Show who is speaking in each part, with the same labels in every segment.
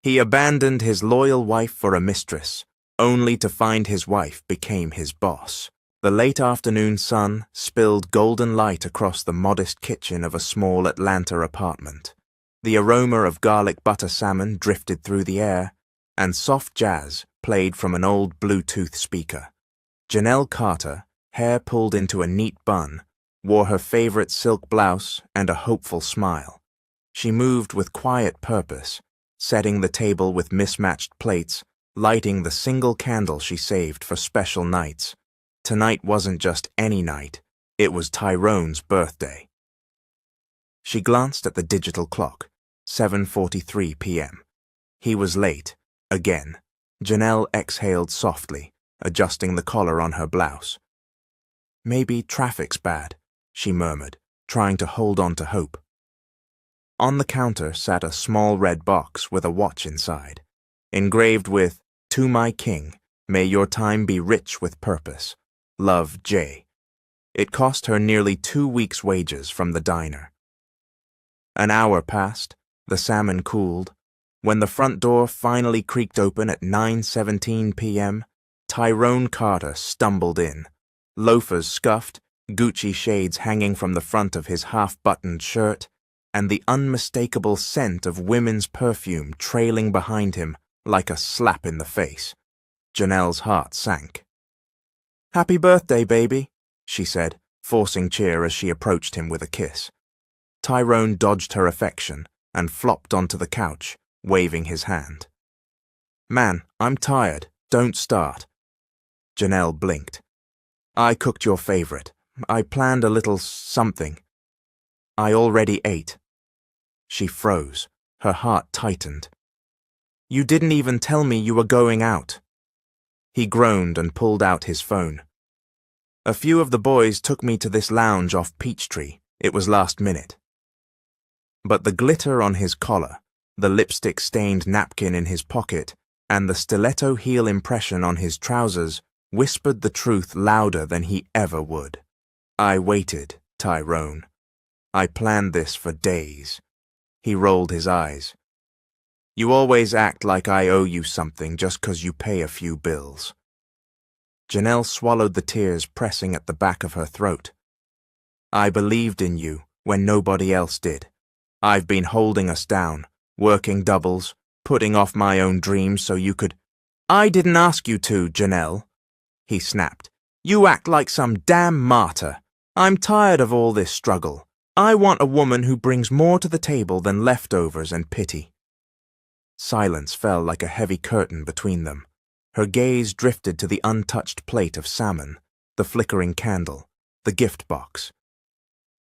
Speaker 1: He abandoned his loyal wife for a mistress, only to find his wife became his boss. The late afternoon sun spilled golden light across the modest kitchen of a small Atlanta apartment. The aroma of garlic butter salmon drifted through the air, and soft jazz played from an old Bluetooth speaker. Janelle Carter, hair pulled into a neat bun, wore her favorite silk blouse and a hopeful smile. She moved with quiet purpose, setting the table with mismatched plates, lighting the single candle she saved for special nights. Tonight wasn't just any night, it was Tyrone's birthday. She glanced at the digital clock, 7:43 p.m. He was late, again. Janelle exhaled softly, adjusting the collar on her blouse. Maybe traffic's bad, she murmured, trying to hold on to hope. On the counter sat a small red box with a watch inside, engraved with, "To my king, may your time be rich with purpose. Love, Jay." It cost her nearly 2 weeks' wages from the diner. An hour passed, the salmon cooled. When the front door finally creaked open at 9:17 p.m., Tyrone Carter stumbled in. Loafers scuffed, Gucci shades hanging from the front of his half-buttoned shirt, and the unmistakable scent of women's perfume trailing behind him like a slap in the face. Janelle's heart sank. "Happy birthday, baby," she said, forcing cheer as she approached him with a kiss. Tyrone dodged her affection and flopped onto the couch, waving his hand. "Man, I'm tired. Don't start." Janelle blinked. "I cooked your favorite. I planned a little something. I already ate." She froze. Her heart tightened. "You didn't even tell me you were going out." He groaned and pulled out his phone. "A few of the boys took me to this lounge off Peachtree. It was last minute." But the glitter on his collar, the lipstick-stained napkin in his pocket, and the stiletto heel impression on his trousers whispered the truth louder than he ever would. "I waited, Tyrone. I planned this for days." He rolled his eyes. "You always act like I owe you something just 'cause you pay a few bills." Janelle swallowed the tears pressing at the back of her throat. "I believed in you when nobody else did. I've been holding us down, working doubles, putting off my own dreams so you could—" "I didn't ask you to, Janelle," he snapped. "You act like some damn martyr. I'm tired of all this struggle. I want a woman who brings more to the table than leftovers and pity." Silence fell like a heavy curtain between them. Her gaze drifted to the untouched plate of salmon, the flickering candle, the gift box.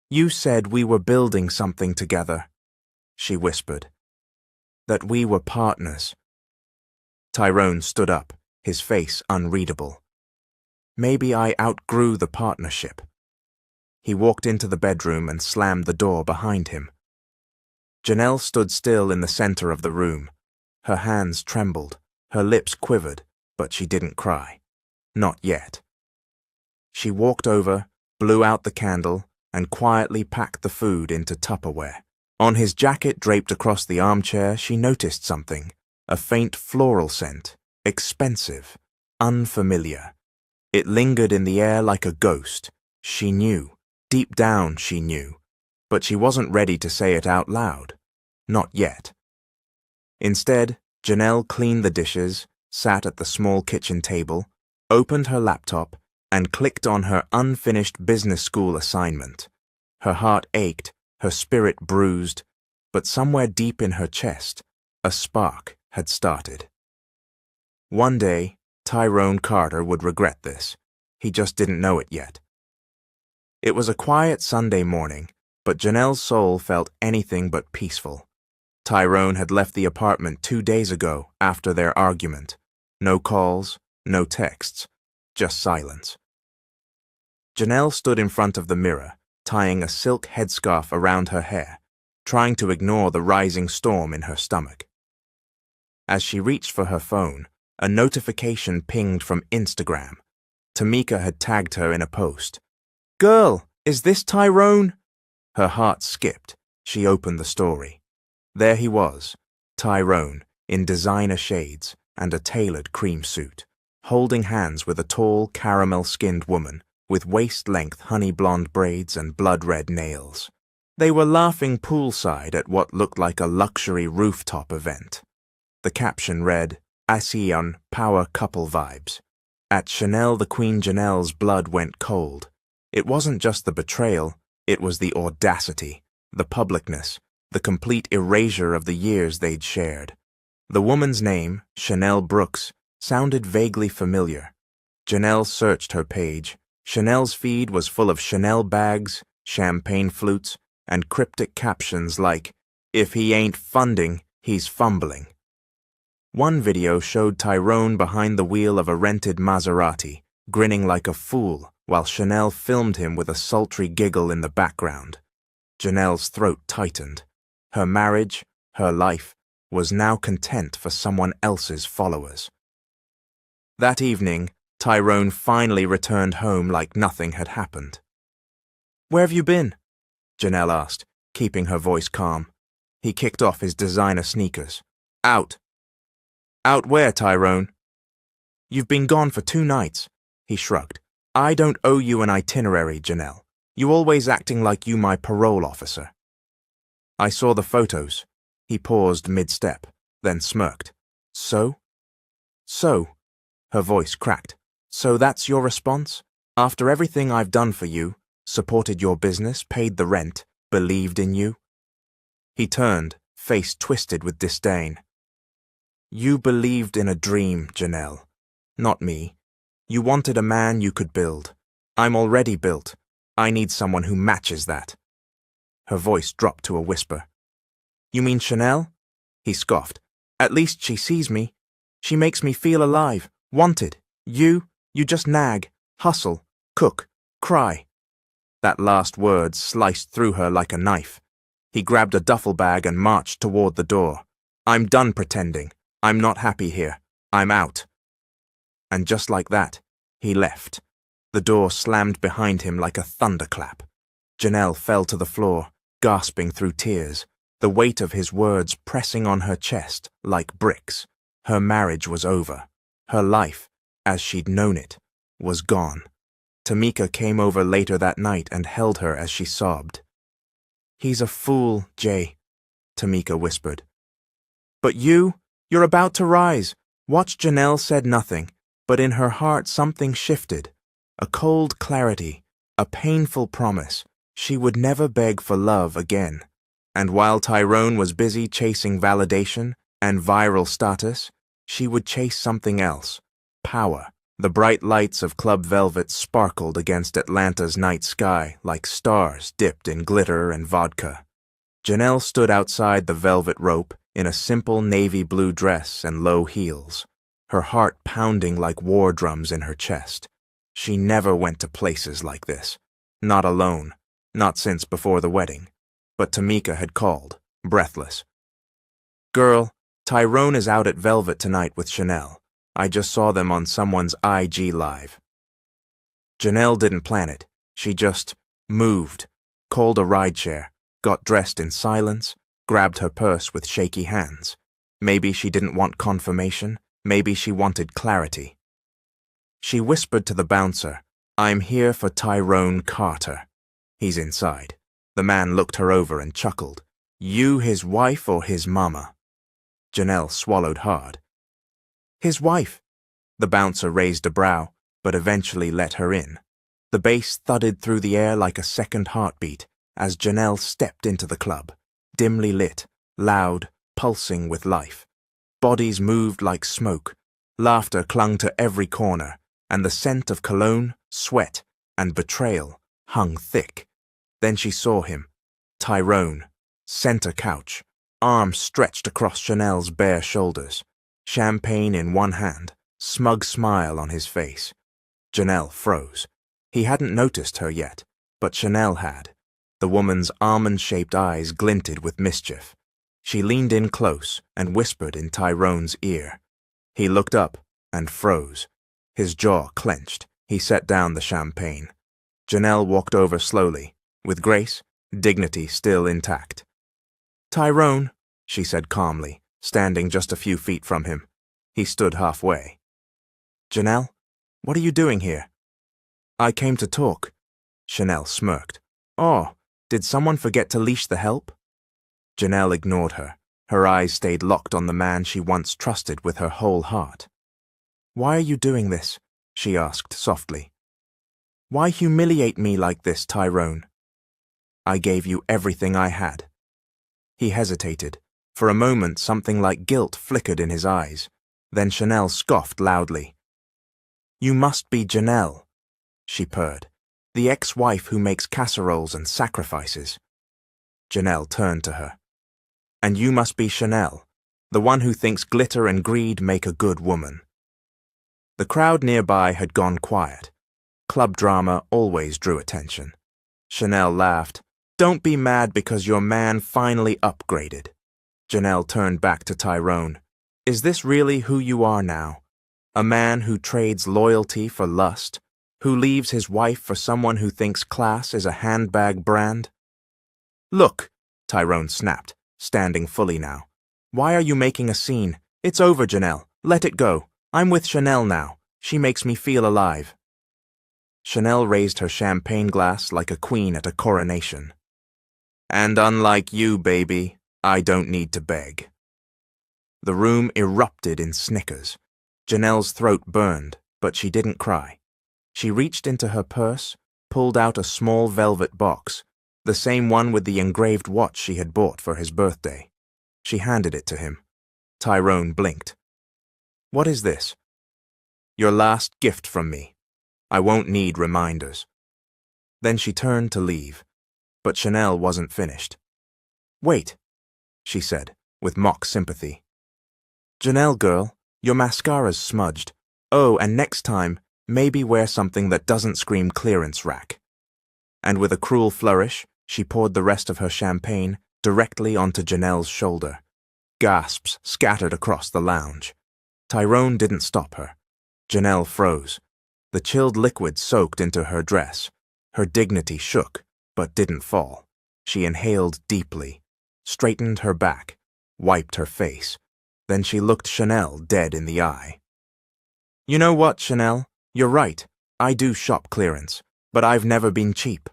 Speaker 1: "You said we were building something together," she whispered. "That we were partners." Tyrone stood up, his face unreadable. "Maybe I outgrew the partnership." He walked into the bedroom and slammed the door behind him. Janelle stood still in the center of the room. Her hands trembled, her lips quivered, but she didn't cry. Not yet. She walked over, blew out the candle, and quietly packed the food into Tupperware. On his jacket draped across the armchair, she noticed something, a faint floral scent, expensive, unfamiliar. It lingered in the air like a ghost. She knew. Deep down she knew, but she wasn't ready to say it out loud. Not yet. Instead, Janelle cleaned the dishes, sat at the small kitchen table, opened her laptop, and clicked on her unfinished business school assignment. Her heart ached, her spirit bruised, but somewhere deep in her chest, a spark had started. One day, Tyrone Carter would regret this. He just didn't know it yet. It was a quiet Sunday morning, but Janelle's soul felt anything but peaceful. Tyrone had left the apartment 2 days ago after their argument. No calls, no texts, just silence. Janelle stood in front of the mirror, tying a silk headscarf around her hair, trying to ignore the rising storm in her stomach. As she reached for her phone, a notification pinged from Instagram. Tamika had tagged her in a post. "Girl, is this Tyrone?" Her heart skipped. She opened the story. There he was, Tyrone, in designer shades and a tailored cream suit, holding hands with a tall, caramel-skinned woman with waist-length honey-blonde braids and blood-red nails. They were laughing poolside at what looked like a luxury rooftop event. The caption read, "Assis on Power Couple Vibes." At Chanel the Queen Janelle's blood went cold. It wasn't just the betrayal, it was the audacity, the publicness, the complete erasure of the years they'd shared. The woman's name, Chanel Brooks, sounded vaguely familiar. Janelle searched her page. Chanel's feed was full of Chanel bags, champagne flutes, and cryptic captions like, "If he ain't funding, he's fumbling." One video showed Tyrone behind the wheel of a rented Maserati, grinning like a fool, while Chanel filmed him with a sultry giggle in the background. Janelle's throat tightened. Her marriage, her life, was now content for someone else's followers. That evening, Tyrone finally returned home like nothing had happened. "Where have you been?" Janelle asked, keeping her voice calm. He kicked off his designer sneakers. "Out." "Out where, Tyrone?" "You've been gone for 2 nights." He shrugged. "I don't owe you an itinerary, Janelle. You always acting like you my parole officer." "I saw the photos." He paused mid-step, then smirked. "So?" "So?" Her voice cracked. "So that's your response? After everything I've done for you, supported your business, paid the rent, believed in you?" He turned, face twisted with disdain. "You believed in a dream, Janelle. Not me. You wanted a man you could build. I'm already built. I need someone who matches that." Her voice dropped to a whisper. "You mean Chanel?" He scoffed. "At least she sees me. She makes me feel alive, wanted. You just nag, hustle, cook, cry." That last word sliced through her like a knife. He grabbed a duffel bag and marched toward the door. "I'm done pretending. I'm not happy here. I'm out." And just like that, he left. The door slammed behind him like a thunderclap. Janelle fell to the floor, gasping through tears, the weight of his words pressing on her chest like bricks. Her marriage was over. Her life, as she'd known it, was gone. Tamika came over later that night and held her as she sobbed. "He's a fool, Jay," Tamika whispered. "But you're about to rise." Watch Janelle said nothing, but in her heart something shifted. A cold clarity, a painful promise. She would never beg for love again. And while Tyrone was busy chasing validation and viral status, she would chase something else. Power. The bright lights of Club Velvet sparkled against Atlanta's night sky like stars dipped in glitter and vodka. Janelle stood outside the velvet rope in a simple navy blue dress and low heels, her heart pounding like war drums in her chest. She never went to places like this. Not alone, not since before the wedding. But Tamika had called, breathless. "Girl, Tyrone is out at Velvet tonight with Chanel. I just saw them on someone's IG Live." Janelle didn't plan it. She just moved, called a rideshare, got dressed in silence, grabbed her purse with shaky hands. Maybe she didn't want confirmation. Maybe she wanted clarity. She whispered to the bouncer, "I'm here for Tyrone Carter. He's inside." The man looked her over and chuckled. "You his wife or his mama?" Janelle swallowed hard. "His wife." The bouncer raised a brow, but eventually let her in. The bass thudded through the air like a second heartbeat as Janelle stepped into the club, dimly lit, loud, pulsing with life. Bodies moved like smoke. Laughter clung to every corner, and the scent of cologne, sweat, and betrayal hung thick. Then she saw him, Tyrone, center couch, arms stretched across Chanel's bare shoulders, champagne in one hand, smug smile on his face. Janelle froze. He hadn't noticed her yet, but Chanel had. The woman's almond-shaped eyes glinted with mischief. She leaned in close and whispered in Tyrone's ear. He looked up and froze. His jaw clenched. He set down the champagne. Janelle walked over slowly, with grace, dignity still intact. "Tyrone," she said calmly, standing just a few feet from him. He stood halfway. "Janelle, what are you doing here?" "I came to talk." Chanel smirked. "Oh, did someone forget to leash the help?" Janelle ignored her. Her eyes stayed locked on the man she once trusted with her whole heart. "Why are you doing this?" she asked softly. "Why humiliate me like this, Tyrone?" "I gave you everything I had." He hesitated. For a moment, something like guilt flickered in his eyes. Then Chanel scoffed loudly. "You must be Janelle," she purred, "the ex-wife who makes casseroles and sacrifices." Janelle turned to her. "And you must be Chanel, the one who thinks glitter and greed make a good woman." The crowd nearby had gone quiet. Club drama always drew attention. Chanel laughed. "Don't be mad because your man finally upgraded." Janelle turned back to Tyrone. "Is this really who you are now? A man who trades loyalty for lust? Who leaves his wife for someone who thinks class is a handbag brand?" "Look," Tyrone snapped, standing fully now. "Why are you making a scene? It's over, Janelle. Let it go. I'm with Chanel now. She makes me feel alive." Chanel raised her champagne glass like a queen at a coronation. "And unlike you, baby, I don't need to beg." The room erupted in snickers. Janelle's throat burned, but she didn't cry. She reached into her purse, pulled out a small velvet box, the same one with the engraved watch she had bought for his birthday. She handed it to him. Tyrone blinked. "What is this?" "Your last gift from me. I won't need reminders." Then she turned to leave, but Chanel wasn't finished. "Wait," she said, with mock sympathy. "Janelle, girl, your mascara's smudged. Oh, and next time, maybe wear something that doesn't scream clearance rack." And with a cruel flourish, she poured the rest of her champagne directly onto Janelle's shoulder. Gasps scattered across the lounge. Tyrone didn't stop her. Janelle froze. The chilled liquid soaked into her dress. Her dignity shook, but didn't fall. She inhaled deeply, straightened her back, wiped her face. Then she looked Chanel dead in the eye. "You know what, Chanel? You're right. I do shop clearance, but I've never been cheap."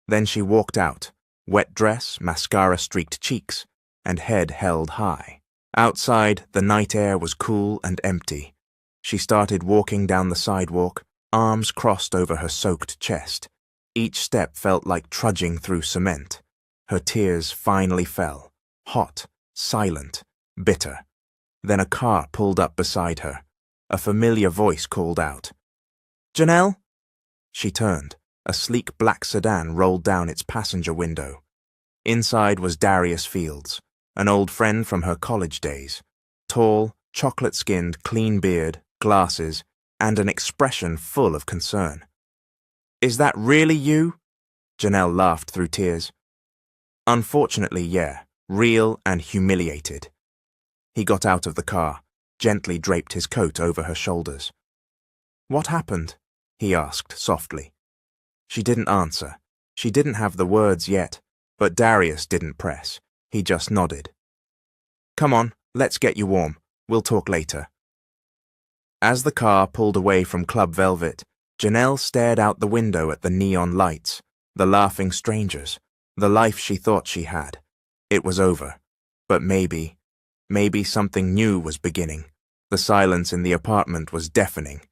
Speaker 1: Then she walked out, wet dress, mascara-streaked cheeks, and head held high. Outside, the night air was cool and empty. She started walking down the sidewalk, arms crossed over her soaked chest. Each step felt like trudging through cement. Her tears finally fell, hot, silent, bitter. Then a car pulled up beside her. A familiar voice called out, "Janelle?" She turned. A sleek black sedan rolled down its passenger window. Inside was Darius Fields, an old friend from her college days. Tall, chocolate-skinned, clean beard, glasses, and an expression full of concern. "Is that really you?" Janelle laughed through tears. "Unfortunately, yeah, real and humiliated." He got out of the car, gently draped his coat over her shoulders. "What happened?" he asked softly. She didn't answer. She didn't have the words yet, but Darius didn't press. He just nodded. "Come on, let's get you warm. We'll talk later." As the car pulled away from Club Velvet, Janelle stared out the window at the neon lights, the laughing strangers, the life she thought she had. It was over. But maybe something new was beginning. The silence in the apartment was deafening.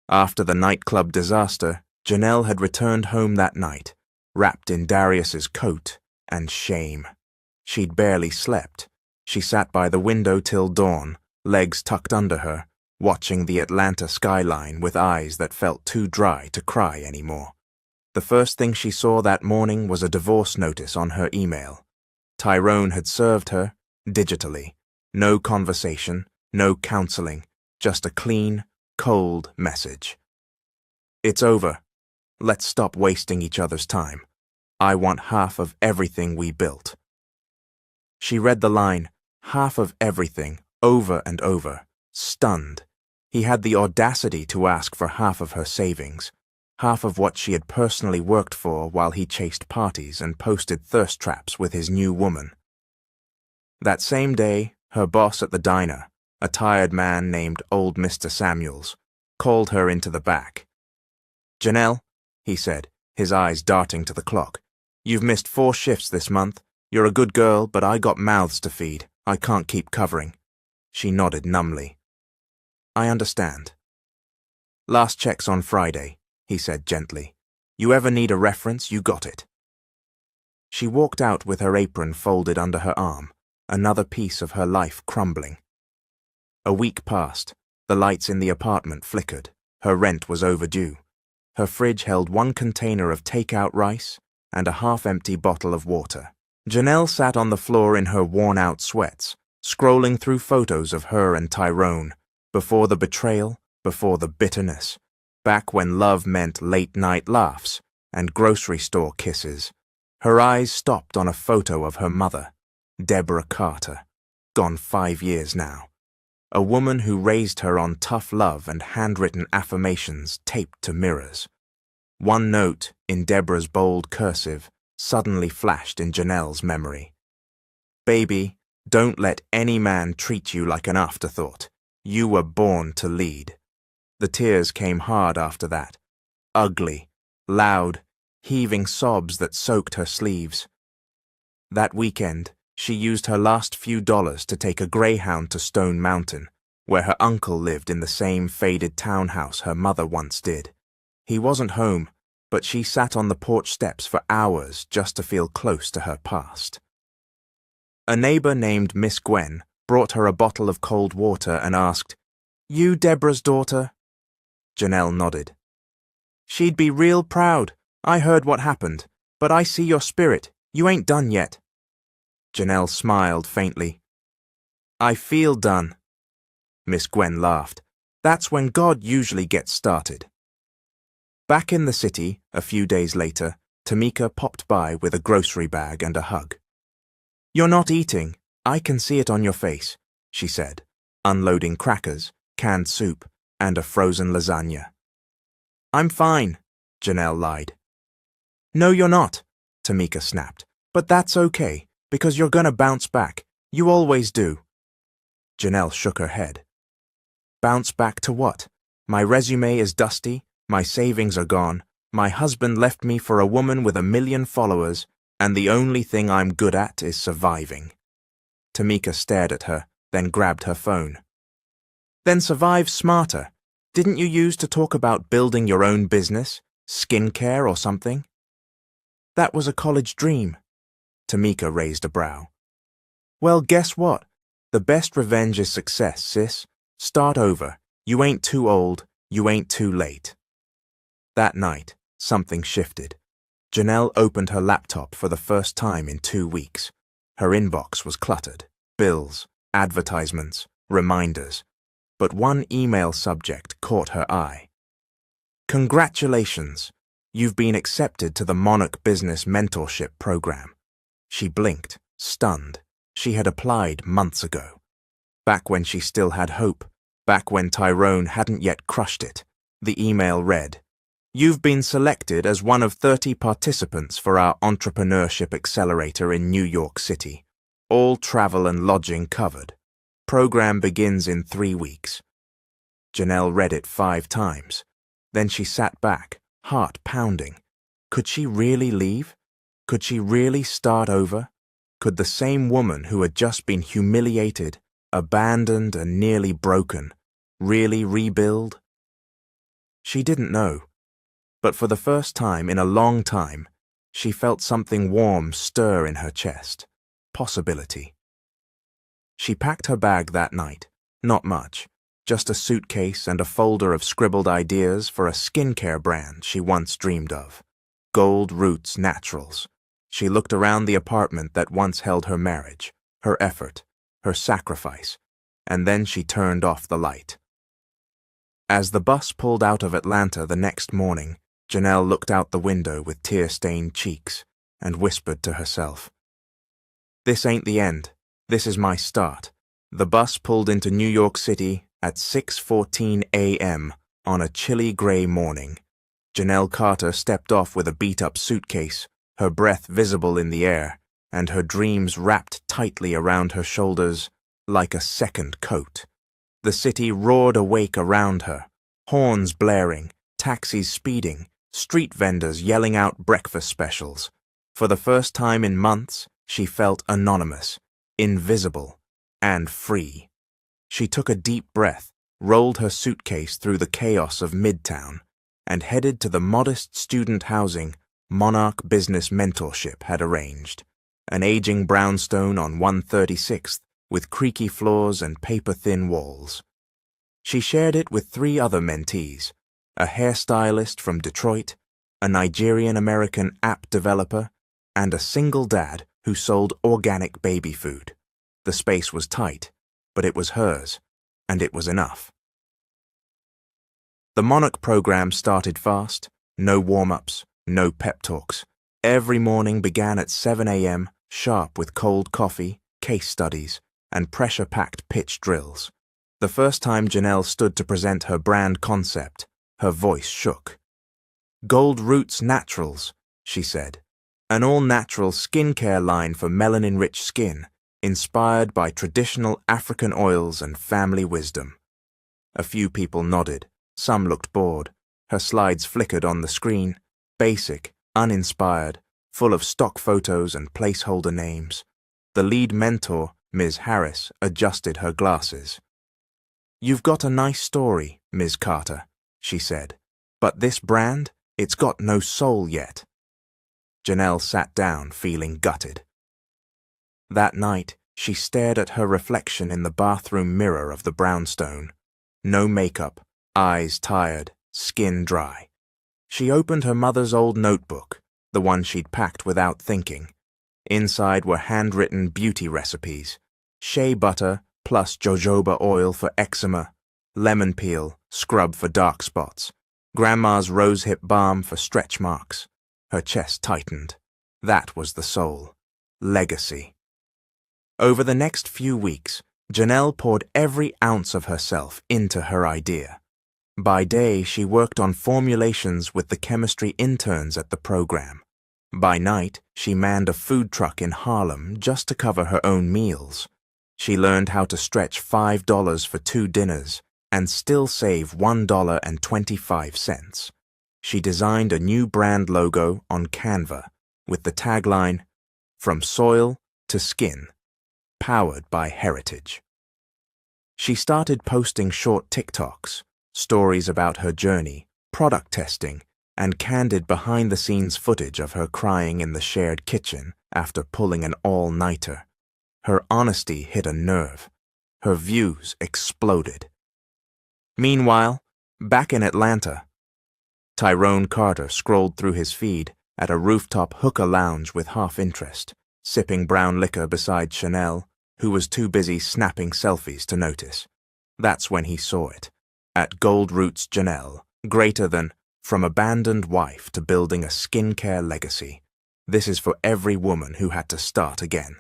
Speaker 1: After the nightclub disaster, Janelle had returned home that night, wrapped in Darius's coat and shame. She'd barely slept. She sat by the window till dawn, legs tucked under her, watching the Atlanta skyline with eyes that felt too dry to cry anymore. The first thing she saw that morning was a divorce notice on her email. Tyrone had served her, digitally. No conversation, no counseling, just a clean, cold message. "It's over. Let's stop wasting each other's time. I want half of everything we built." She read the line, "half of everything," over and over, stunned. He had the audacity to ask for half of her savings, half of what she had personally worked for while he chased parties and posted thirst traps with his new woman. That same day, Her boss at the diner, a tired man named Old Mr. Samuels, called her into the back. "Janelle," he said, his eyes darting to the clock, "you've missed 4 shifts this month. You're a good girl, but I got mouths to feed. I can't keep covering." She nodded numbly. "I understand." "Last check's on Friday," he said gently. "You ever need a reference, you got it." She walked out with her apron folded under her arm, another piece of her life crumbling. A week passed. The lights in the apartment flickered. Her rent was overdue. Her fridge held 1 container of takeout rice and a half-empty bottle of water. Janelle sat on the floor in her worn-out sweats, scrolling through photos of her and Tyrone, before the betrayal, before the bitterness, back when love meant late-night laughs and grocery store kisses. Her eyes stopped on a photo of her mother, Deborah Carter, gone 5 years now. A woman who raised her on tough love and handwritten affirmations taped to mirrors. One note, in Deborah's bold cursive, suddenly flashed in Janelle's memory. "Baby, don't let any man treat you like an afterthought. You were born to lead." The tears came hard after that. Ugly, loud, heaving sobs that soaked her sleeves. That weekend, she used her last few dollars to take a Greyhound to Stone Mountain, where her uncle lived in the same faded townhouse her mother once did. He wasn't home, but she sat on the porch steps for hours just to feel close to her past. A neighbor named Miss Gwen brought her a bottle of cold water and asked, "You Deborah's daughter?" Janelle nodded. "She'd be real proud. I heard what happened, but I see your spirit. You ain't done yet." Janelle smiled faintly. "I feel done." Miss Gwen laughed. "That's when God usually gets started." Back in the city, a few days later, Tamika popped by with a grocery bag and a hug. "You're not eating. I can see it on your face," she said, unloading crackers, canned soup, and a frozen lasagna. "I'm fine," Janelle lied. "No, you're not," Tamika snapped. "But that's okay, because you're gonna bounce back. You always do." Janelle shook her head. "Bounce back to what? My resume is dusty, my savings are gone, my husband left me for a woman with 1 million followers, and the only thing I'm good at is surviving." Tamika stared at her, then grabbed her phone. "Then survive smarter. Didn't you use to talk about building your own business, skincare or something?" "That was a college dream." Tamika raised a brow. "Well, guess what? The best revenge is success, sis. Start over. You ain't too old. You ain't too late." That night, something shifted. Janelle opened her laptop for the first time in 2 weeks. Her inbox was cluttered. Bills, advertisements, reminders. But one email subject caught her eye. "Congratulations. You've been accepted to the Monarch Business Mentorship Program." She blinked, stunned. She had applied months ago. Back when she still had hope. Back when Tyrone hadn't yet crushed it. The email read, "You've been selected as one of 30 participants for our Entrepreneurship Accelerator in New York City. All travel and lodging covered. Program begins in 3 weeks." Janelle read it 5 times. Then she sat back, heart pounding. Could she really leave? Could she really start over? Could the same woman who had just been humiliated, abandoned, and nearly broken really rebuild? She didn't know. But for the first time in a long time, she felt something warm stir in her chest. Possibility. She packed her bag that night. Not much. Just a suitcase and a folder of scribbled ideas for a skincare brand she once dreamed of. Gold Roots Naturals. She looked around the apartment that once held her marriage, her effort, her sacrifice, and then she turned off the light. As the bus pulled out of Atlanta the next morning, Janelle looked out the window with tear-stained cheeks and whispered to herself, "This ain't the end. This is my start." The bus pulled into New York City at 6:14 a.m. on a chilly gray morning. Janelle Carter stepped off with a beat-up suitcase, her breath visible in the air, and her dreams wrapped tightly around her shoulders like a second coat. The city roared awake around her, horns blaring, taxis speeding, street vendors yelling out breakfast specials. For the first time in months, she felt anonymous, invisible, and free. She took a deep breath, rolled her suitcase through the chaos of Midtown, and headed to the modest student housing Monarch Business Mentorship had arranged, an aging brownstone on 136th with creaky floors and paper-thin walls. She shared it with 3 other mentees, a hairstylist from Detroit, a Nigerian-American app developer, and a single dad who sold organic baby food. The space was tight, but it was hers, and it was enough. The Monarch program started fast, no warm-ups, no pep talks. Every morning began at 7 a.m., sharp with cold coffee, case studies, and pressure-packed pitch drills. The first time Janelle stood to present her brand concept, her voice shook. "Gold Roots Naturals," she said, "an all-natural skincare line for melanin-rich skin, inspired by traditional African oils and family wisdom." A few people nodded. Some looked bored. Her slides flickered on the screen, basic, uninspired, full of stock photos and placeholder names. The lead mentor, Ms. Harris, adjusted her glasses. "You've got a nice story, Ms. Carter," she said, "but this brand, it's got no soul yet." Janelle sat down, feeling gutted. That night, she stared at her reflection in the bathroom mirror of the brownstone. No makeup, eyes tired, skin dry. She opened her mother's old notebook, the one she'd packed without thinking. Inside were handwritten beauty recipes: shea butter plus jojoba oil for eczema, lemon peel, scrub for dark spots, grandma's rosehip balm for stretch marks. Her chest tightened. That was the soul. Legacy. Over the next few weeks, Janelle poured every ounce of herself into her idea. By day, she worked on formulations with the chemistry interns at the program. By night, she manned a food truck in Harlem just to cover her own meals. She learned how to stretch $5 for 2 dinners and still save $1.25. She designed a new brand logo on Canva with the tagline, "From soil to skin, powered by heritage." She started posting short TikToks, stories about her journey, product testing, and candid behind-the-scenes footage of her crying in the shared kitchen after pulling an all-nighter. Her honesty hit a nerve. Her views exploded. Meanwhile, back in Atlanta, Tyrone Carter scrolled through his feed at a rooftop hookah lounge with half interest, sipping brown liquor beside Chanel, who was too busy snapping selfies to notice. That's when he saw it. At Gold Roots Janelle, greater than from abandoned wife to building a skincare legacy. This is for every woman who had to start again.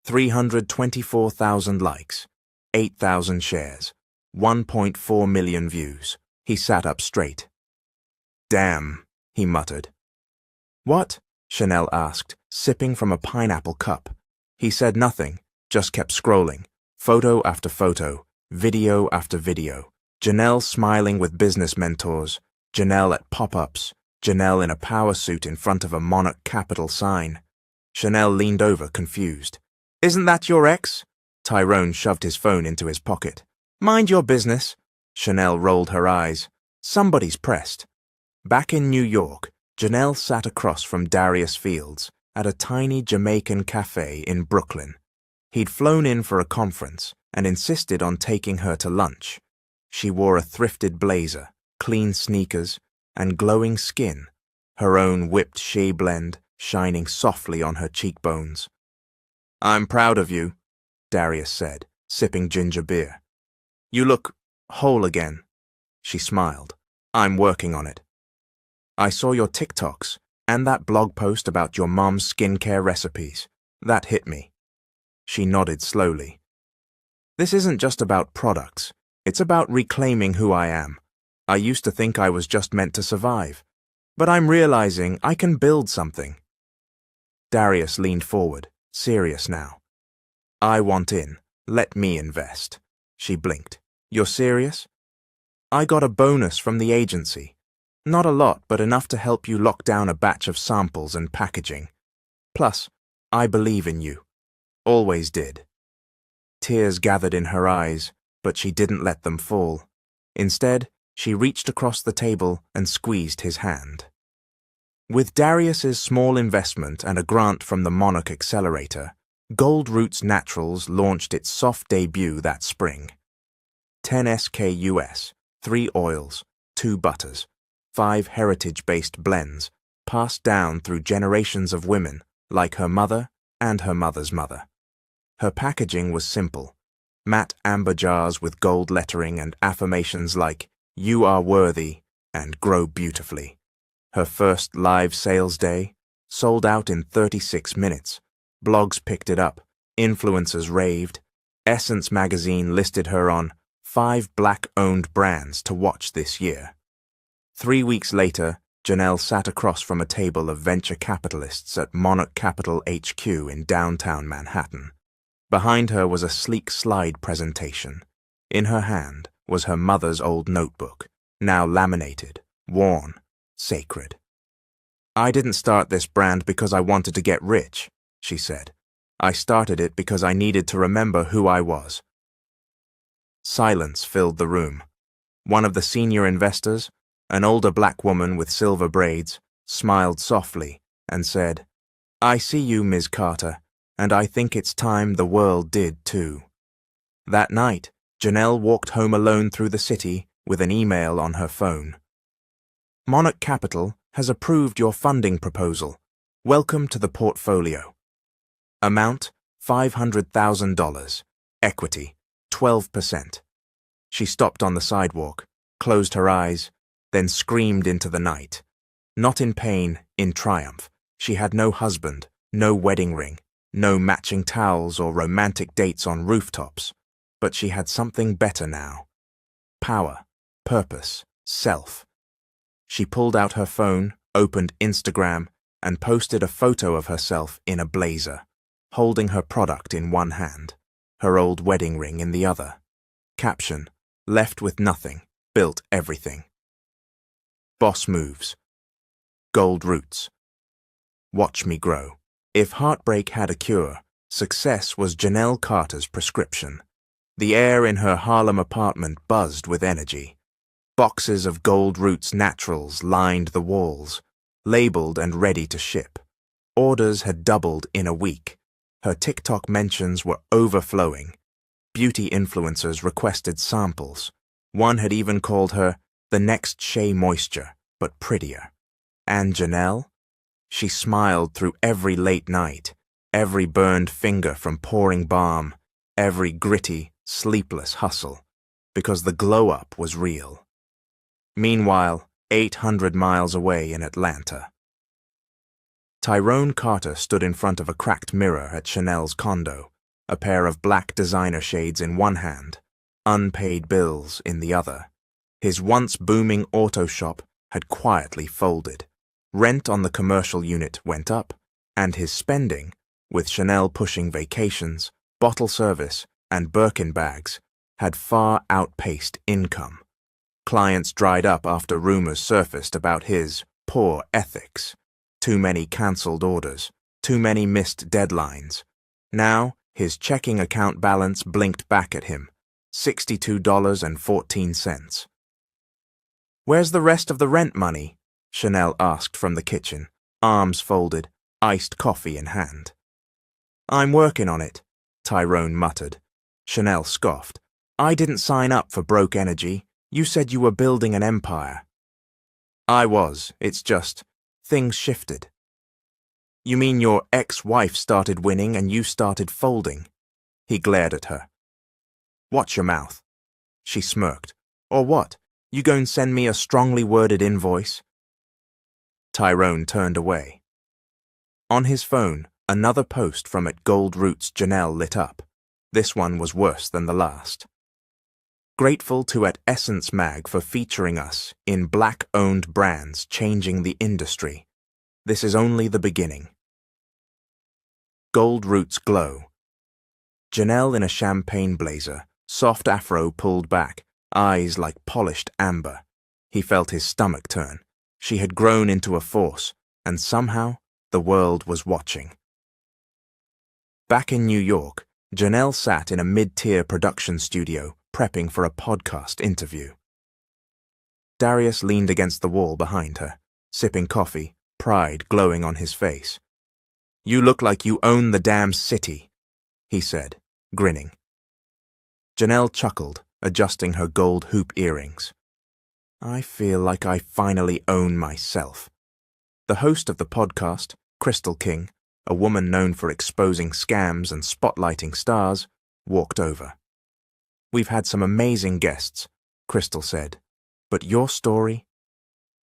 Speaker 1: 324,000 likes, 8,000 shares, 1.4 million views. He sat up straight. "Damn," he muttered. "What?" Chanel asked, sipping from a pineapple cup. He said nothing, just kept scrolling, photo after photo, video after video. Janelle smiling with business mentors, Janelle at pop-ups, Janelle in a power suit in front of a Monarch Capital sign. Chanel leaned over, confused. "Isn't that your ex?" Tyrone shoved his phone into his pocket. "Mind your business." Chanel rolled her eyes. "Somebody's pressed." Back in New York, Janelle sat across from Darius Fields at a tiny Jamaican cafe in Brooklyn. He'd flown in for a conference and insisted on taking her to lunch. She wore a thrifted blazer, clean sneakers, and glowing skin, her own whipped shea blend shining softly on her cheekbones. "I'm proud of you," Darius said, sipping ginger beer. "You look whole again." She smiled. "I'm working on it." "I saw your TikToks and that blog post about your mom's skincare recipes. That hit me." She nodded slowly. "This isn't just about products. It's about reclaiming who I am. I used to think I was just meant to survive, but I'm realizing I can build something." Darius leaned forward, serious now. I want in. Let me invest. She blinked. You're serious? I got a bonus from the agency. Not a lot, but enough to help you lock down a batch of samples and packaging. Plus, I believe in you. Always did. Tears gathered in her eyes, but she didn't let them fall. Instead, she reached across the table and squeezed his hand. With Darius's small investment and a grant from the Monarch Accelerator, Gold Roots Naturals launched its soft debut that spring. 10 SKUs, 3 oils, 2 butters, 5 heritage-based blends, passed down through generations of women like her mother and her mother's mother. Her packaging was simple, matte amber jars with gold lettering and affirmations like, "You are worthy," and "Grow beautifully." Her first live sales day, sold out in 36 minutes. Blogs picked it up, influencers raved. Essence magazine listed her on 5 Black-owned brands to watch this year. 3 weeks later, Janelle sat across from a table of venture capitalists at Monarch Capital HQ in downtown Manhattan. Behind her was a sleek slide presentation. In her hand was her mother's old notebook, now laminated, worn, sacred. I didn't start this brand because I wanted to get rich, she said. I started it because I needed to remember who I was. Silence filled the room. One of the senior investors, an older black woman with silver braids, smiled softly and said, "I see you, Ms. Carter, and I think it's time the world did too." That night, Janelle walked home alone through the city with an email on her phone. Monarch Capital has approved your funding proposal. Welcome to the portfolio. Amount, $500,000. Equity, 12%. She stopped on the sidewalk, closed her eyes, then screamed into the night. Not in pain, in triumph. She had no husband, no wedding ring, no matching towels or romantic dates on rooftops. But she had something better now. Power, purpose, self. She pulled out her phone, opened Instagram, and posted a photo of herself in a blazer, holding her product in one hand, her old wedding ring in the other. Caption, "Left with nothing, built everything." Boss moves. Gold Roots. Watch me grow. If heartbreak had a cure, success was Janelle Carter's prescription. The air in her Harlem apartment buzzed with energy. Boxes of Gold Roots Naturals lined the walls, labeled and ready to ship. Orders had doubled in a week. Her TikTok mentions were overflowing. Beauty influencers requested samples. One had even called her the next Shea Moisture, but prettier. And Janelle? She smiled through every late night, every burned finger from pouring balm, every gritty, sleepless hustle, because the glow-up was real. Meanwhile, 800 miles away in Atlanta, Tyrone Carter stood in front of a cracked mirror at Chanel's condo, a pair of black designer shades in one hand, unpaid bills in the other. His once booming auto shop had quietly folded. Rent on the commercial unit went up, and his spending, with Chanel pushing vacations, bottle service, and Birkin bags, had far outpaced income. Clients dried up after rumors surfaced about his poor ethics. Too many cancelled orders, too many missed deadlines. Now, his checking account balance blinked back at him, $62.14. "Where's the rest of the rent money?" Chanel asked from the kitchen, arms folded, iced coffee in hand. "I'm working on it," Tyrone muttered. Chanel scoffed. "I didn't sign up for broke energy. You said you were building an empire." "I was. It's just, things shifted." "You mean your ex-wife started winning and you started folding?" He glared at her. "Watch your mouth." She smirked. "Or what? You going to send me a strongly worded invoice?" Tyrone turned away. On his phone, another post from at Gold Roots Janelle lit up. This one was worse than the last. "Grateful to at Essence Mag for featuring us in Black-owned brands changing the industry. This is only the beginning." Gold Roots Glow. Janelle in a champagne blazer, soft afro pulled back, eyes like polished amber. He felt his stomach turn. She had grown into a force, and somehow the world was watching. Back in New York, Janelle sat in a mid-tier production studio prepping for a podcast interview. Darius leaned against the wall behind her, sipping coffee, pride glowing on his face. "You look like you own the damn city," he said, grinning. Janelle chuckled, adjusting her gold hoop earrings. "I feel like I finally own myself." The host of the podcast, Crystal King, a woman known for exposing scams and spotlighting stars, walked over. "We've had some amazing guests," Crystal said. "But your story?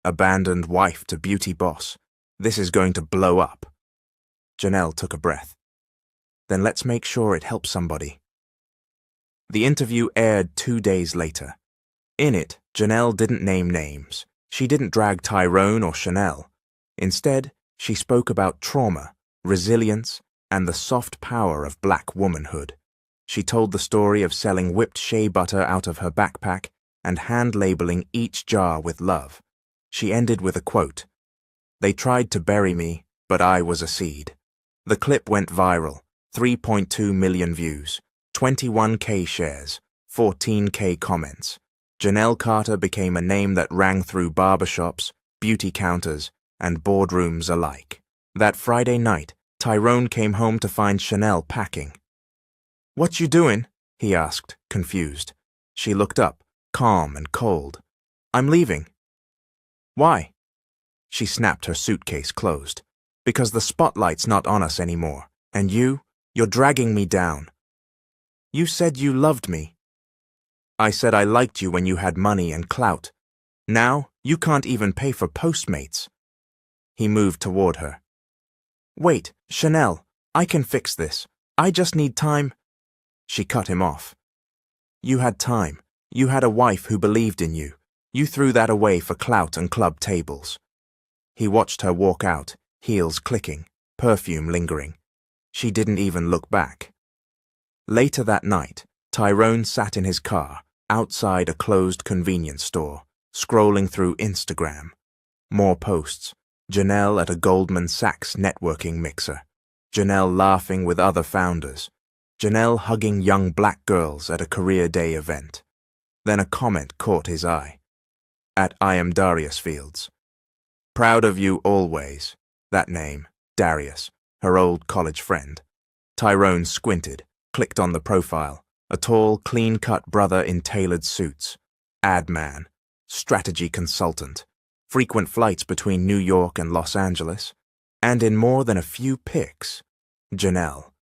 Speaker 1: Abandoned wife to beauty boss. This is going to blow up." Janelle took a breath. "Then let's make sure it helps somebody." The interview aired 2 days later. In it, Janelle didn't name names. She didn't drag Tyrone or Chanel. Instead, she spoke about trauma, resilience, and the soft power of black womanhood. She told the story of selling whipped shea butter out of her backpack and hand-labeling each jar with love. She ended with a quote, "They tried to bury me, but I was a seed." The clip went viral, 3.2 million views, 21K shares, 14K comments. Janelle Carter became a name that rang through barbershops, beauty counters, and boardrooms alike. That Friday night, Tyrone came home to find Chanel packing. "What you doing?" he asked, confused. She looked up, calm and cold. "I'm leaving." "Why?" She snapped her suitcase closed. "Because the spotlight's not on us anymore, and you're dragging me down." "You said you loved me." "I said I liked you when you had money and clout. Now, you can't even pay for Postmates." He moved toward her. "Wait, Chanel, I can fix this. I just need time." She cut him off. "You had time. You had a wife who believed in you. You threw that away for clout and club tables." He watched her walk out, heels clicking, perfume lingering. She didn't even look back. Later that night, Tyrone sat in his car, outside a closed convenience store, scrolling through Instagram. More posts. Janelle at a Goldman Sachs networking mixer. Janelle laughing with other founders. Janelle hugging young black girls at a career day event. Then a comment caught his eye. "At I am Darius Fields. Proud of you always." That name, Darius, her old college friend. Tyrone squinted, clicked on the profile. A tall, clean-cut brother in tailored suits. Ad man. Strategy consultant. Frequent flights between New York and Los Angeles. And in more than a few pics, Janelle.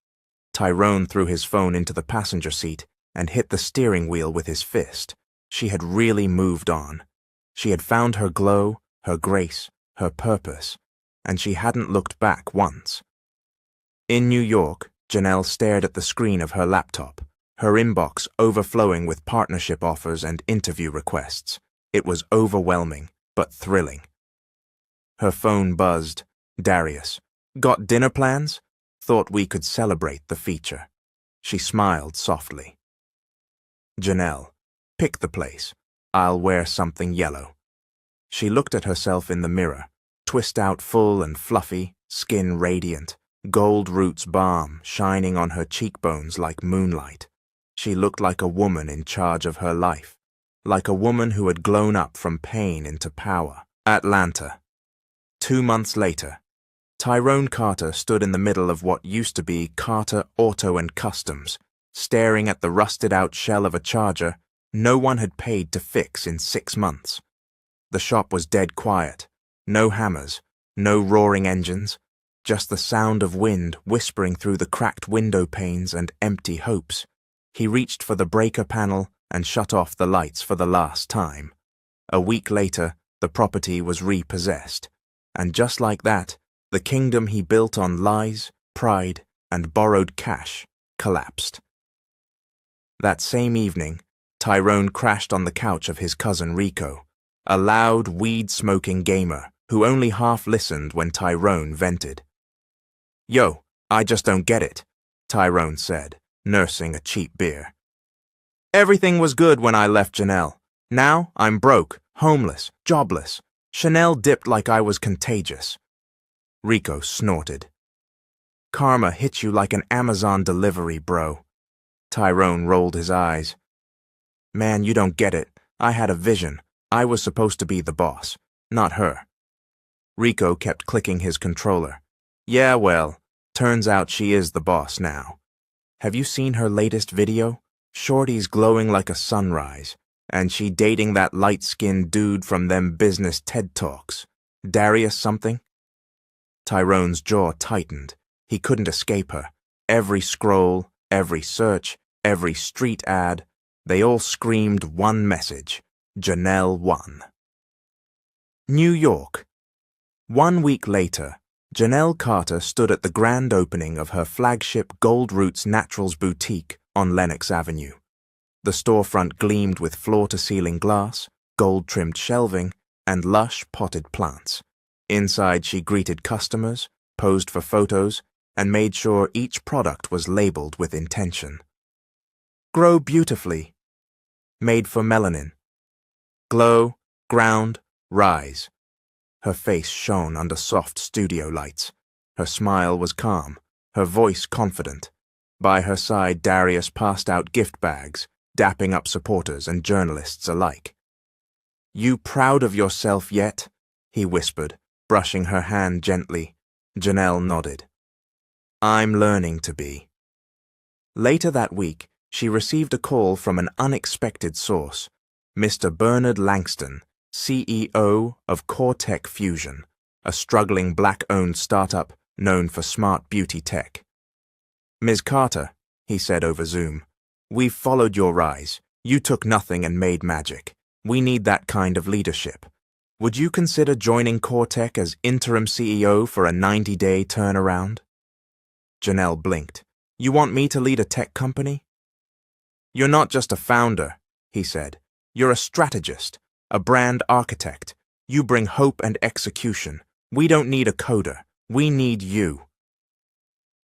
Speaker 1: Tyrone threw his phone into the passenger seat and hit the steering wheel with his fist. She had really moved on. She had found her glow, her grace, her purpose, and she hadn't looked back once. In New York, Janelle stared at the screen of her laptop, her inbox overflowing with partnership offers and interview requests. It was overwhelming, but thrilling. Her phone buzzed. "Darius, got dinner plans? Thought we could celebrate the feature." She smiled softly. "Janelle, pick the place. I'll wear something yellow." She looked at herself in the mirror, twist out full and fluffy, skin radiant, gold roots balm shining on her cheekbones like moonlight. She looked like a woman in charge of her life, like a woman who had grown up from pain into power. Atlanta. 2 months later, Tyrone Carter stood in the middle of what used to be Carter Auto and Customs, staring at the rusted-out shell of a Charger no one had paid to fix in 6 months. The shop was dead quiet. No hammers, no roaring engines, just the sound of wind whispering through the cracked window panes and empty hopes. He reached for the breaker panel and shut off the lights for the last time. A week later, the property was repossessed. And just like that, the kingdom he built on lies, pride, and borrowed cash collapsed. That same evening, Tyrone crashed on the couch of his cousin Rico, a loud, weed-smoking gamer who only half listened when Tyrone vented. "Yo, I just don't get it," Tyrone said, nursing a cheap beer. Everything was good when I left Janelle. Now I'm broke, homeless, jobless. Chanel dipped like I was contagious. Rico snorted. Karma hit you like an Amazon delivery, bro. Tyrone rolled his eyes. Man, you don't get it. I had a vision. I was supposed to be the boss, not her. Rico kept clicking his controller. Yeah, well, turns out she is the boss now. Have you seen her latest video? Shorty's glowing like a sunrise, and she dating that light-skinned dude from them business TED Talks. Darius something? Tyrone's jaw tightened. He couldn't escape her. Every scroll, every search, every street ad, they all screamed one message. Janelle won. New York. 1 week later, Janelle Carter stood at the grand opening of her flagship Gold Roots Naturals boutique on Lenox Avenue. The storefront gleamed with floor-to-ceiling glass, gold-trimmed shelving, and lush potted plants. Inside, she greeted customers, posed for photos, and made sure each product was labeled with intention. Grow beautifully. Made for melanin. Glow, ground, rise. Her face shone under soft studio lights. Her smile was calm, her voice confident. By her side, Darius passed out gift bags, dapping up supporters and journalists alike. You proud of yourself yet? He whispered, brushing her hand gently. Janelle nodded. I'm learning to be. Later that week, she received a call from an unexpected source, Mr. Bernard Langston, CEO of CoreTech Fusion, a struggling black-owned startup known for smart beauty tech. Ms. Carter, he said over Zoom, we've followed your rise. You took nothing and made magic. We need that kind of leadership. Would you consider joining CoreTech as interim CEO for a 90-day turnaround? Janelle blinked. You want me to lead a tech company? You're not just a founder, he said. You're a strategist, a brand architect. You bring hope and execution. We don't need a coder. We need you.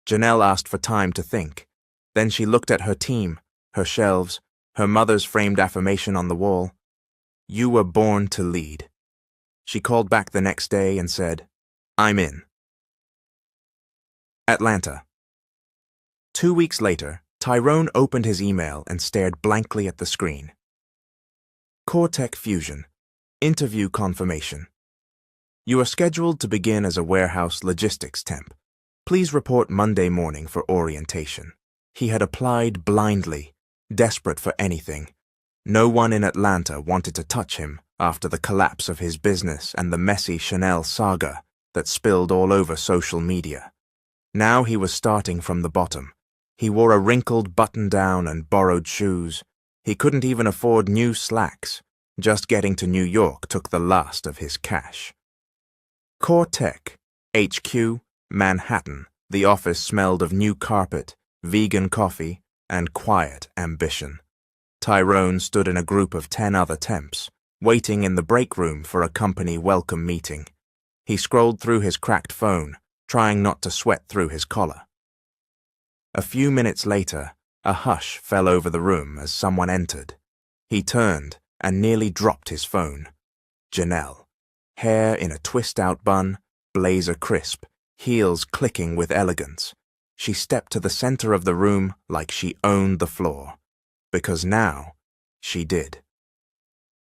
Speaker 1: Janelle asked for time to think. Then she looked at her team, her shelves, her mother's framed affirmation on the wall. You were born to lead. She called back the next day and said, I'm in. Atlanta. 2 weeks later, Tyrone opened his email and stared blankly at the screen. CoreTech Fusion. Interview confirmation. You are scheduled to begin as a warehouse logistics temp. Please report Monday morning for orientation. He had applied blindly, desperate for anything. No one in Atlanta wanted to touch him after the collapse of his business and the messy Chanel saga that spilled all over social media. Now he was starting from the bottom. He wore a wrinkled button-down and borrowed shoes. He couldn't even afford new slacks. Just getting to New York took the last of his cash. CoreTech, HQ, Manhattan. The office smelled of new carpet, vegan coffee, and quiet ambition. Tyrone stood in a group of 10 other temps, waiting in the break room for a company welcome meeting. He scrolled through his cracked phone, trying not to sweat through his collar. A few minutes later, a hush fell over the room as someone entered. He turned and nearly dropped his phone. Janelle. Hair in a twist-out bun, blazer crisp, heels clicking with elegance. She stepped to the center of the room like she owned the floor. Because now, she did.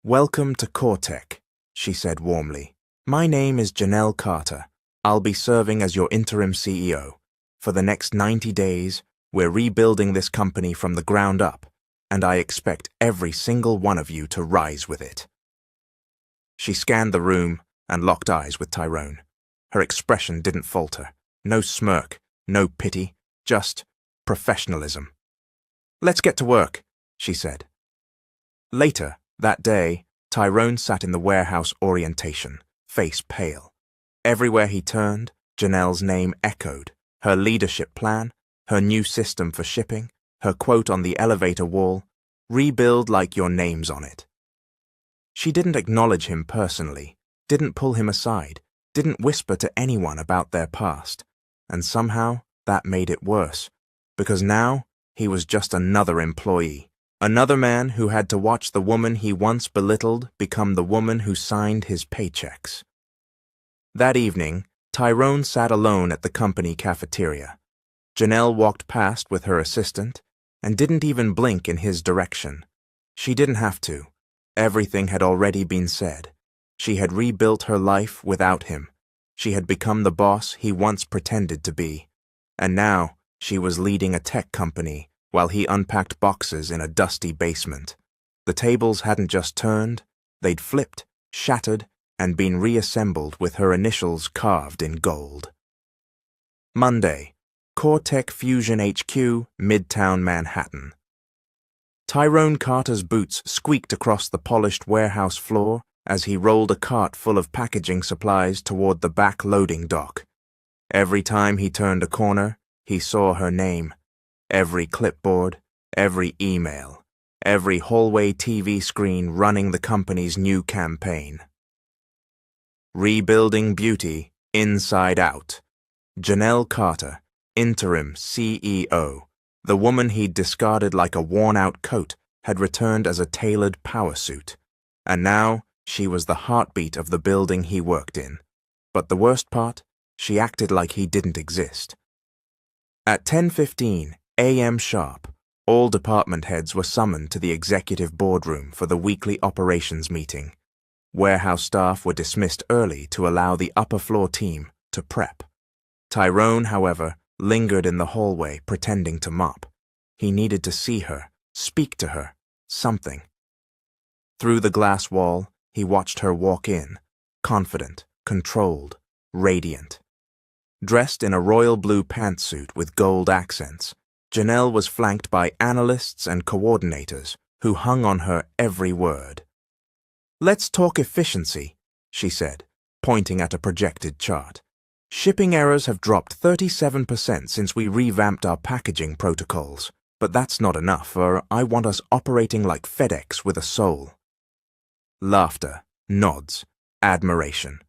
Speaker 1: Welcome to CoreTech, she said warmly. My name is Janelle Carter. I'll be serving as your interim CEO. For the next 90 days, we're rebuilding this company from the ground up, and I expect every single one of you to rise with it. She scanned the room and locked eyes with Tyrone. Her expression didn't falter. No smirk, no pity, just professionalism. Let's get to work, she said. Later, that day, Tyrone sat in the warehouse orientation, face pale. Everywhere he turned, Janelle's name echoed. Her leadership plan, her new system for shipping, her quote on the elevator wall, rebuild like your name's on it. She didn't acknowledge him personally, didn't pull him aside, didn't whisper to anyone about their past, and somehow that made it worse, because now he was just another employee, another man who had to watch the woman he once belittled become the woman who signed his paychecks. That evening, Tyrone sat alone at the company cafeteria. Janelle walked past with her assistant and didn't even blink in his direction. She didn't have to. Everything had already been said. She had rebuilt her life without him. She had become the boss he once pretended to be. And now she was leading a tech company while he unpacked boxes in a dusty basement. The tables hadn't just turned, they'd flipped, shattered, and been reassembled with her initials carved in gold. Monday, Cortec Fusion HQ, Midtown Manhattan. Tyrone Carter's boots squeaked across the polished warehouse floor as he rolled a cart full of packaging supplies toward the back loading dock. Every time he turned a corner, he saw her name. Every clipboard, every email, every hallway TV screen running the company's new campaign. Rebuilding Beauty Inside Out. Janelle Carter, interim CEO, the woman he'd discarded like a worn-out coat, had returned as a tailored power suit. And now she was the heartbeat of the building he worked in. But the worst part, she acted like he didn't exist. At 10:15 a.m. sharp, all department heads were summoned to the executive boardroom for the weekly operations meeting. Warehouse staff were dismissed early to allow the upper floor team to prep. Tyrone, however, lingered in the hallway pretending to mop. He needed to see her, speak to her, something. Through the glass wall, he watched her walk in, confident, controlled, radiant. Dressed in a royal blue pantsuit with gold accents, Janelle was flanked by analysts and coordinators who hung on her every word. "Let's talk efficiency," she said, pointing at a projected chart. "Shipping errors have dropped 37% since we revamped our packaging protocols, but that's not enough, or I want us operating like FedEx with a soul." Laughter, nods, admiration.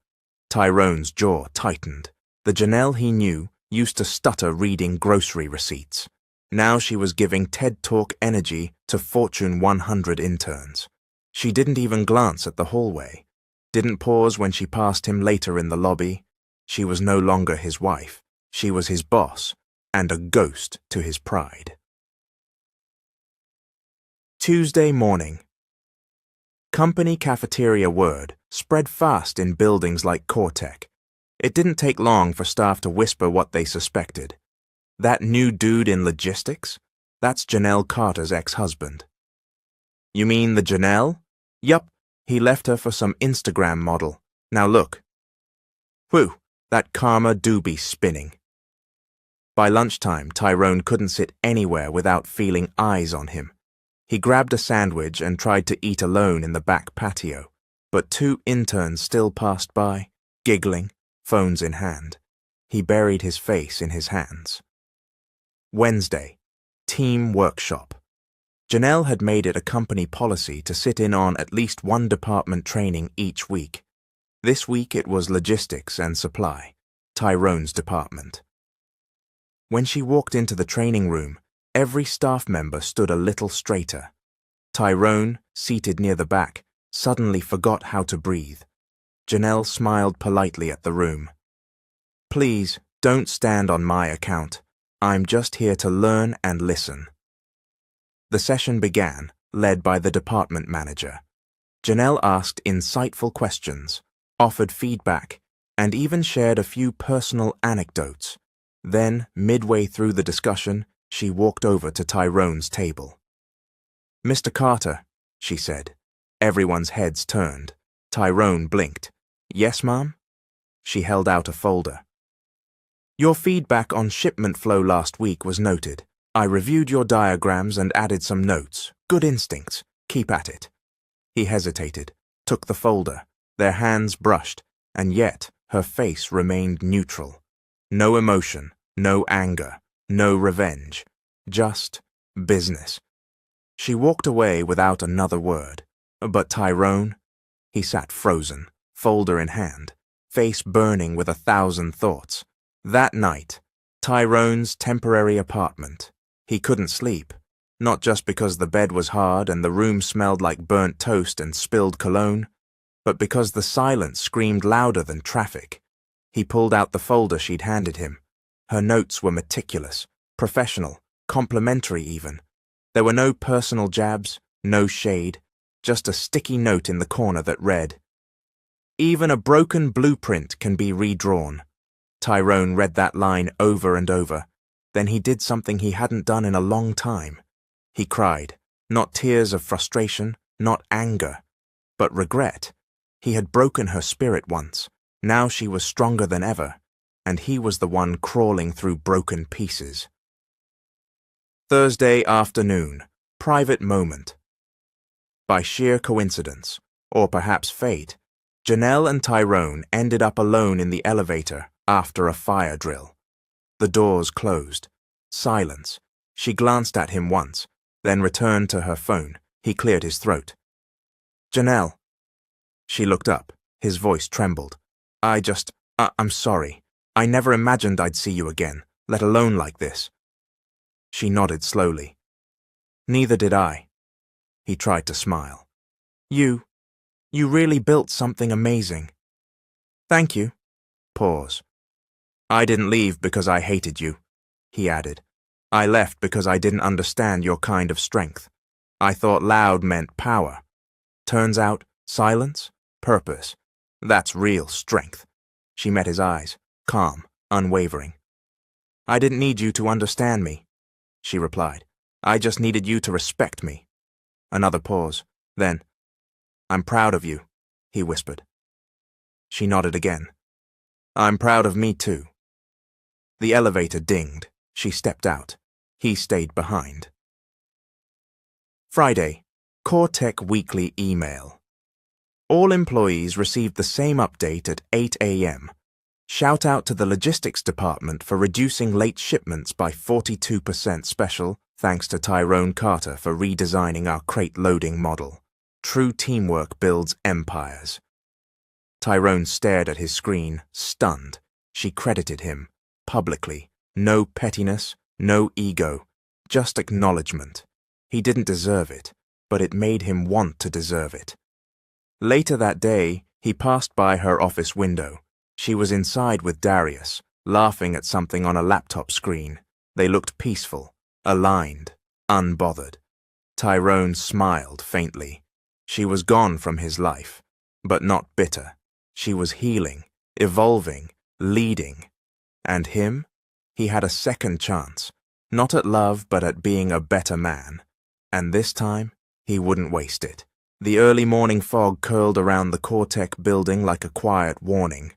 Speaker 1: Tyrone's jaw tightened. The Janelle he knew used to stutter reading grocery receipts. Now she was giving TED Talk energy to Fortune 100 interns. She didn't even glance at the hallway, didn't pause when she passed him later in the lobby. She was no longer his wife. She was his boss, and a ghost to his pride. Tuesday morning. Company cafeteria word spread fast in buildings like Cortec. It didn't take long for staff to whisper what they suspected. That new dude in logistics? That's Janelle Carter's ex-husband. "You mean the Janelle?" "Yup, he left her for some Instagram model. Now look." Whew, that karma do be spinning. By lunchtime, Tyrone couldn't sit anywhere without feeling eyes on him. He grabbed a sandwich and tried to eat alone in the back patio, but 2 interns still passed by, giggling, phones in hand. He buried his face in his hands. Wednesday, team workshop. Janelle had made it a company policy to sit in on at least one department training each week. This week it was logistics and supply, Tyrone's department. When she walked into the training room, every staff member stood a little straighter. Tyrone, seated near the back, suddenly forgot how to breathe. Janelle smiled politely at the room. "Please, don't stand on my account. I'm just here to learn and listen." The session began, led by the department manager. Janelle asked insightful questions, offered feedback, and even shared a few personal anecdotes. Then, midway through the discussion, she walked over to Tyrone's table. "Mr. Carter," she said. Everyone's heads turned. Tyrone blinked. "Yes, ma'am?" She held out a folder. "Your feedback on shipment flow last week was noted. I reviewed your diagrams and added some notes. Good instincts. Keep at it." He hesitated, took the folder. Their hands brushed, and yet her face remained neutral. No emotion, no anger, no revenge. Just business. She walked away without another word. But Tyrone? He sat frozen, folder in hand, face burning with 1,000 thoughts. That night, Tyrone's temporary apartment. He couldn't sleep, not just because the bed was hard and the room smelled like burnt toast and spilled cologne, but because the silence screamed louder than traffic. He pulled out the folder she'd handed him. Her notes were meticulous, professional, complimentary even. There were no personal jabs, no shade, just a sticky note in the corner that read, "Even a broken blueprint can be redrawn." Tyrone read that line over and over. Then he did something he hadn't done in a long time. He cried, not tears of frustration, not anger, but regret. He had broken her spirit once. Now she was stronger than ever, and he was the one crawling through broken pieces. Thursday afternoon, private moment. By sheer coincidence, or perhaps fate, Janelle and Tyrone ended up alone in the elevator after a fire drill. The doors closed. Silence. She glanced at him once, then returned to her phone. He cleared his throat. "Janelle." She looked up. His voice trembled. I'm sorry. I never imagined I'd see you again, let alone like this." She nodded slowly. "Neither did I." He tried to smile. You really built something amazing." "Thank you." Pause. "I didn't leave because I hated you," he added. "I left because I didn't understand your kind of strength. I thought loud meant power. Turns out, silence, purpose. That's real strength." She met his eyes, calm, unwavering. "I didn't need you to understand me," she replied. "I just needed you to respect me." Another pause. Then, "I'm proud of you," he whispered. She nodded again. "I'm proud of me too." The elevator dinged. She stepped out. He stayed behind. Friday, Core Tech Weekly email. All employees received the same update at 8 a.m. Shout out to the logistics department for reducing late shipments by 42% special, thanks to Tyrone Carter for redesigning our crate loading model. True teamwork builds empires. Tyrone stared at his screen, stunned. She credited him, publicly. No pettiness, no ego, just acknowledgement. He didn't deserve it, but it made him want to deserve it. Later that day, he passed by her office window. She was inside with Darius, laughing at something on a laptop screen. They looked peaceful, aligned, unbothered. Tyrone smiled faintly. She was gone from his life, but not bitter. She was healing, evolving, leading. And him? He had a second chance, not at love but at being a better man. And this time, he wouldn't waste it. The early morning fog curled around the Cortec building like a quiet warning.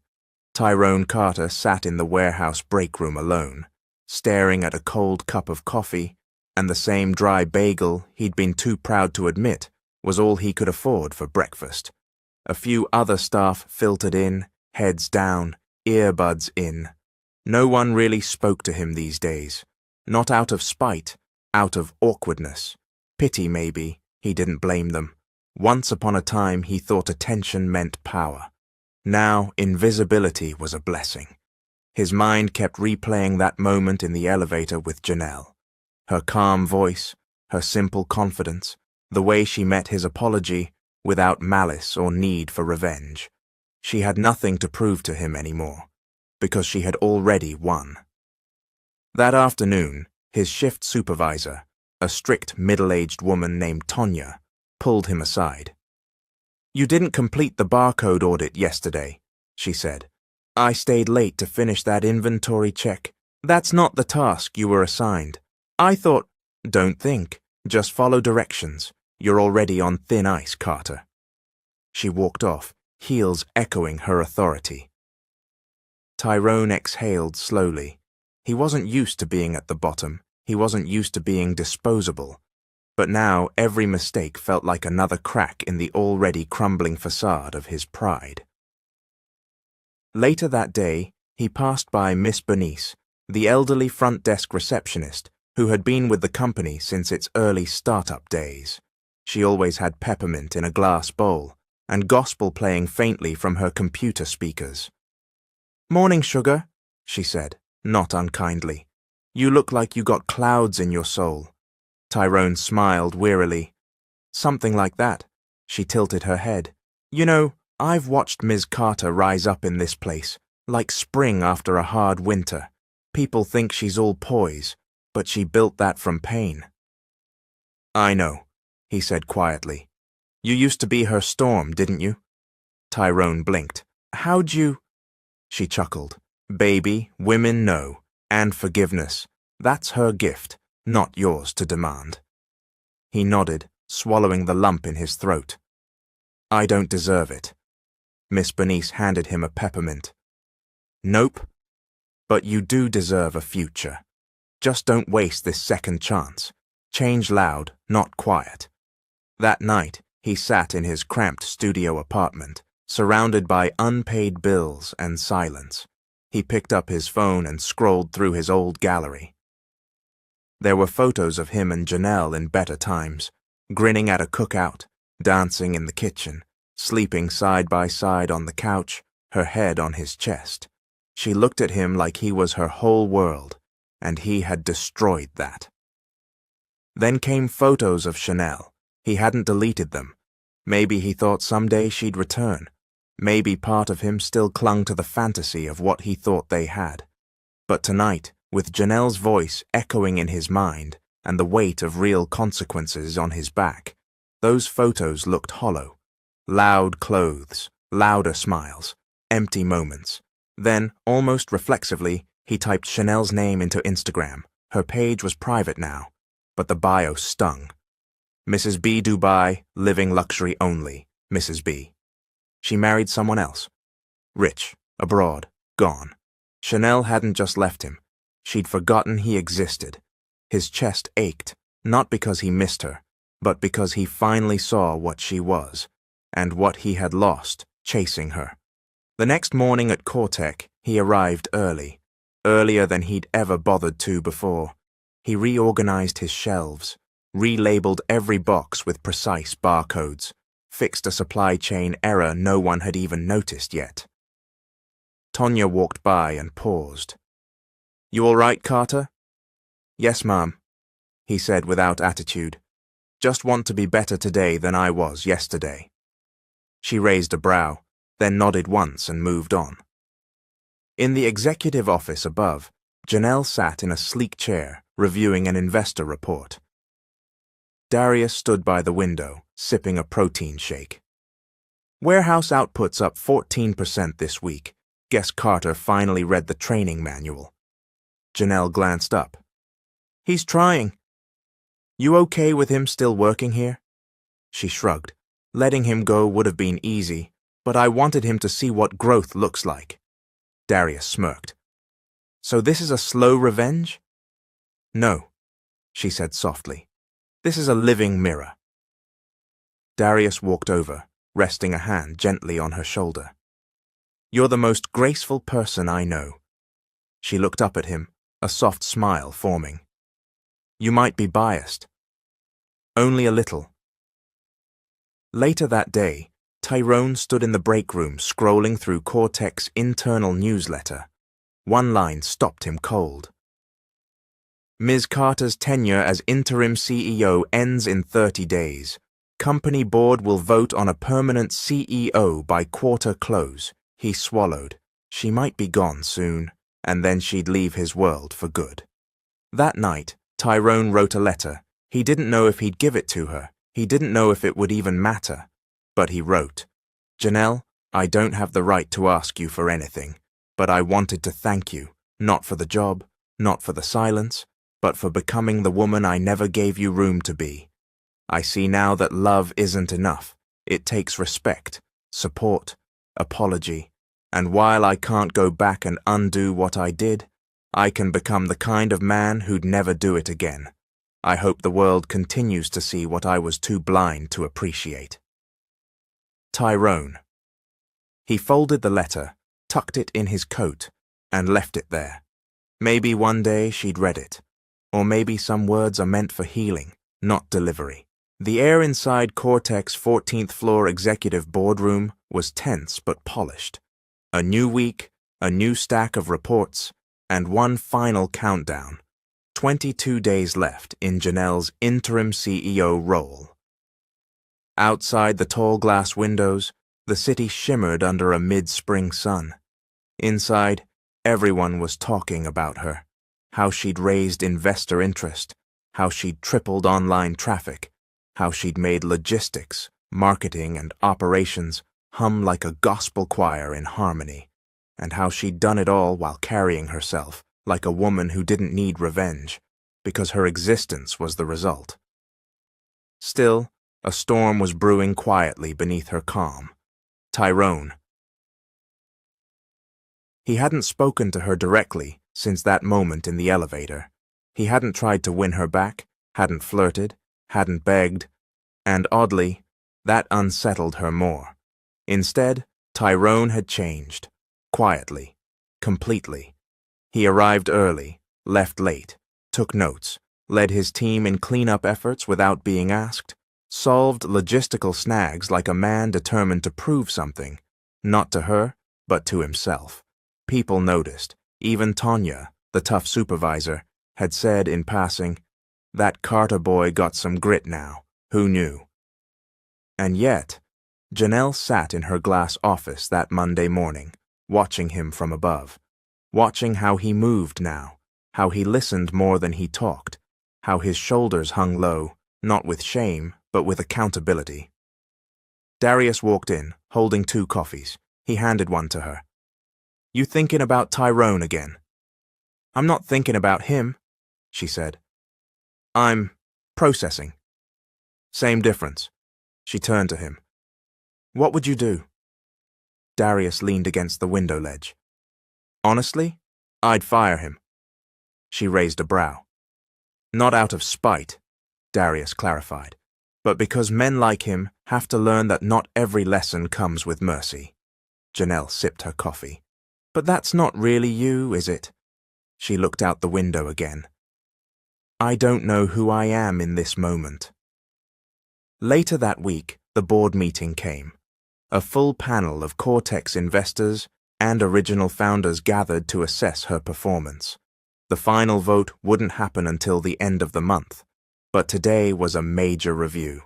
Speaker 1: Tyrone Carter sat in the warehouse break room alone, staring at a cold cup of coffee, and the same dry bagel he'd been too proud to admit was all he could afford for breakfast. A few other staff filtered in, heads down, earbuds in. No one really spoke to him these days. Not out of spite, out of awkwardness. Pity, maybe. He didn't blame them. Once upon a time, he thought attention meant power. Now, invisibility was a blessing. His mind kept replaying that moment in the elevator with Janelle. Her calm voice, her simple confidence, the way she met his apology without malice or need for revenge. She had nothing to prove to him anymore, because she had already won. That afternoon, his shift supervisor, a strict middle-aged woman named Tonya, pulled him aside. "You didn't complete the barcode audit yesterday," she said. "I stayed late to finish that inventory check. That's not the task you were assigned. I thought—" "Don't think. Just follow directions. You're already on thin ice, Carter." She walked off, heels echoing her authority. Tyrone exhaled slowly. He wasn't used to being at the bottom. He wasn't used to being disposable. But now every mistake felt like another crack in the already crumbling facade of his pride. Later that day, he passed by Miss Bernice, the elderly front desk receptionist who had been with the company since its early startup days. She always had peppermint in a glass bowl and gospel playing faintly from her computer speakers. "Morning, sugar," she said, not unkindly. You look like you got clouds in your soul." Tyrone smiled wearily. "Something like that." She tilted her head. "You know, I've watched Ms. Carter rise up in this place, like spring after a hard winter. People think she's all poise, but she built that from pain." "I know," he said quietly. "You used to be her storm, didn't you?" Tyrone blinked. "How'd you—" She chuckled. "Baby, women know. And forgiveness. That's her gift, not yours to demand." He nodded, swallowing the lump in his throat. "I don't deserve it." Miss Bernice handed him a peppermint. "Nope. But you do deserve a future. Just don't waste this second chance. Change loud, not quiet." That night, he sat in his cramped studio apartment, surrounded by unpaid bills and silence. He picked up his phone and scrolled through his old gallery. There were photos of him and Janelle in better times, grinning at a cookout, dancing in the kitchen, sleeping side by side on the couch, her head on his chest. She looked at him like he was her whole world, and he had destroyed that. Then came photos of Chanel. He hadn't deleted them. Maybe he thought someday she'd return. Maybe part of him still clung to the fantasy of what he thought they had. But tonight, with Janelle's voice echoing in his mind and the weight of real consequences on his back, those photos looked hollow. Loud clothes, louder smiles, empty moments. Then, almost reflexively, he typed Chanel's name into Instagram. Her page was private now, but the bio stung. Mrs. B. Dubai, living luxury only, Mrs. B. She married someone else. Rich, abroad, gone. Chanel hadn't just left him. She'd forgotten he existed. His chest ached, not because he missed her, but because he finally saw what she was, and what he had lost chasing her. The next morning at Cortec, he arrived early, earlier than he'd ever bothered to before. He reorganized his shelves, relabeled every box with precise barcodes, fixed a supply chain error no one had even noticed yet. Tonya walked by and paused. "You all right, Carter?" "Yes, Ma'am," he said without attitude. "Just want to be better today than I was yesterday." She raised a brow, then nodded once and moved on. In the executive office above, Janelle sat in a sleek chair, reviewing an investor report. Darius stood by the window, sipping a protein shake. "Warehouse output's up 14% this week. Guess Carter finally read the training manual." Janelle glanced up. "He's trying." "You okay with him still working here?" She shrugged. "Letting him go would have been easy, but I wanted him to see what growth looks like." Darius smirked. "So this is a slow revenge?" "No," she said softly. "This is a living mirror." Darius walked over, resting a hand gently on her shoulder. "You're the most graceful person I know." She looked up at him, a soft smile forming. "You might be biased." "Only a little." Later that day, Tyrone stood in the break room scrolling through Cortec's internal newsletter. One line stopped him cold. "Ms. Carter's tenure as interim CEO ends in 30 days. Company board will vote on a permanent CEO by quarter close." He swallowed. She might be gone soon, and then she'd leave his world for good. That night, Tyrone wrote a letter. He didn't know if he'd give it to her. He didn't know if it would even matter. But he wrote, "Janelle, I don't have the right to ask you for anything, but I wanted to thank you, not for the job, not for the silence, but for becoming the woman I never gave you room to be. I see now that love isn't enough. It takes respect, support, apology, and while I can't go back and undo what I did, I can become the kind of man who'd never do it again. I hope the world continues to see what I was too blind to appreciate. Tyrone." He folded the letter, tucked it in his coat, and left it there. Maybe one day she'd read it. Or maybe some words are meant for healing, not delivery. The air inside Cortec's 14th floor executive boardroom was tense but polished. A new week, a new stack of reports, and one final countdown. 22 days left in Janelle's interim CEO role. Outside the tall glass windows, the city shimmered under a mid-spring sun. Inside, everyone was talking about her, how she'd raised investor interest, how she'd tripled online traffic, how she'd made logistics, marketing, and operations hum like a gospel choir in harmony, and how she'd done it all while carrying herself like a woman who didn't need revenge, because her existence was the result. Still, a storm was brewing quietly beneath her calm. Tyrone. He hadn't spoken to her directly since that moment in the elevator. He hadn't tried to win her back, hadn't flirted, hadn't begged, and oddly, that unsettled her more. Instead, Tyrone had changed. Quietly. Completely. He arrived early, left late, took notes, led his team in cleanup efforts without being asked, solved logistical snags like a man determined to prove something, not to her, but to himself. People noticed. Even Tonya, the tough supervisor, had said in passing, "That Carter boy got some grit now. Who knew?" And yet, Janelle sat in her glass office that Monday morning, watching him from above, watching how he moved now, how he listened more than he talked, how his shoulders hung low, not with shame, but with accountability. Darius walked in, holding 2 coffees. He handed one to her. "You thinking about Tyrone again?" "I'm not thinking about him," she said. "I'm processing." "Same difference." She turned to him. "What would you do?" Darius leaned against the window ledge. "Honestly, I'd fire him." She raised a brow. "Not out of spite," Darius clarified, "but because men like him have to learn that not every lesson comes with mercy." Janelle sipped her coffee. "But that's not really you, is it?" She looked out the window again. "I don't know who I am in this moment." Later that week, the board meeting came. A full panel of Cortex investors and original founders gathered to assess her performance. The final vote wouldn't happen until the end of the month, but today was a major review.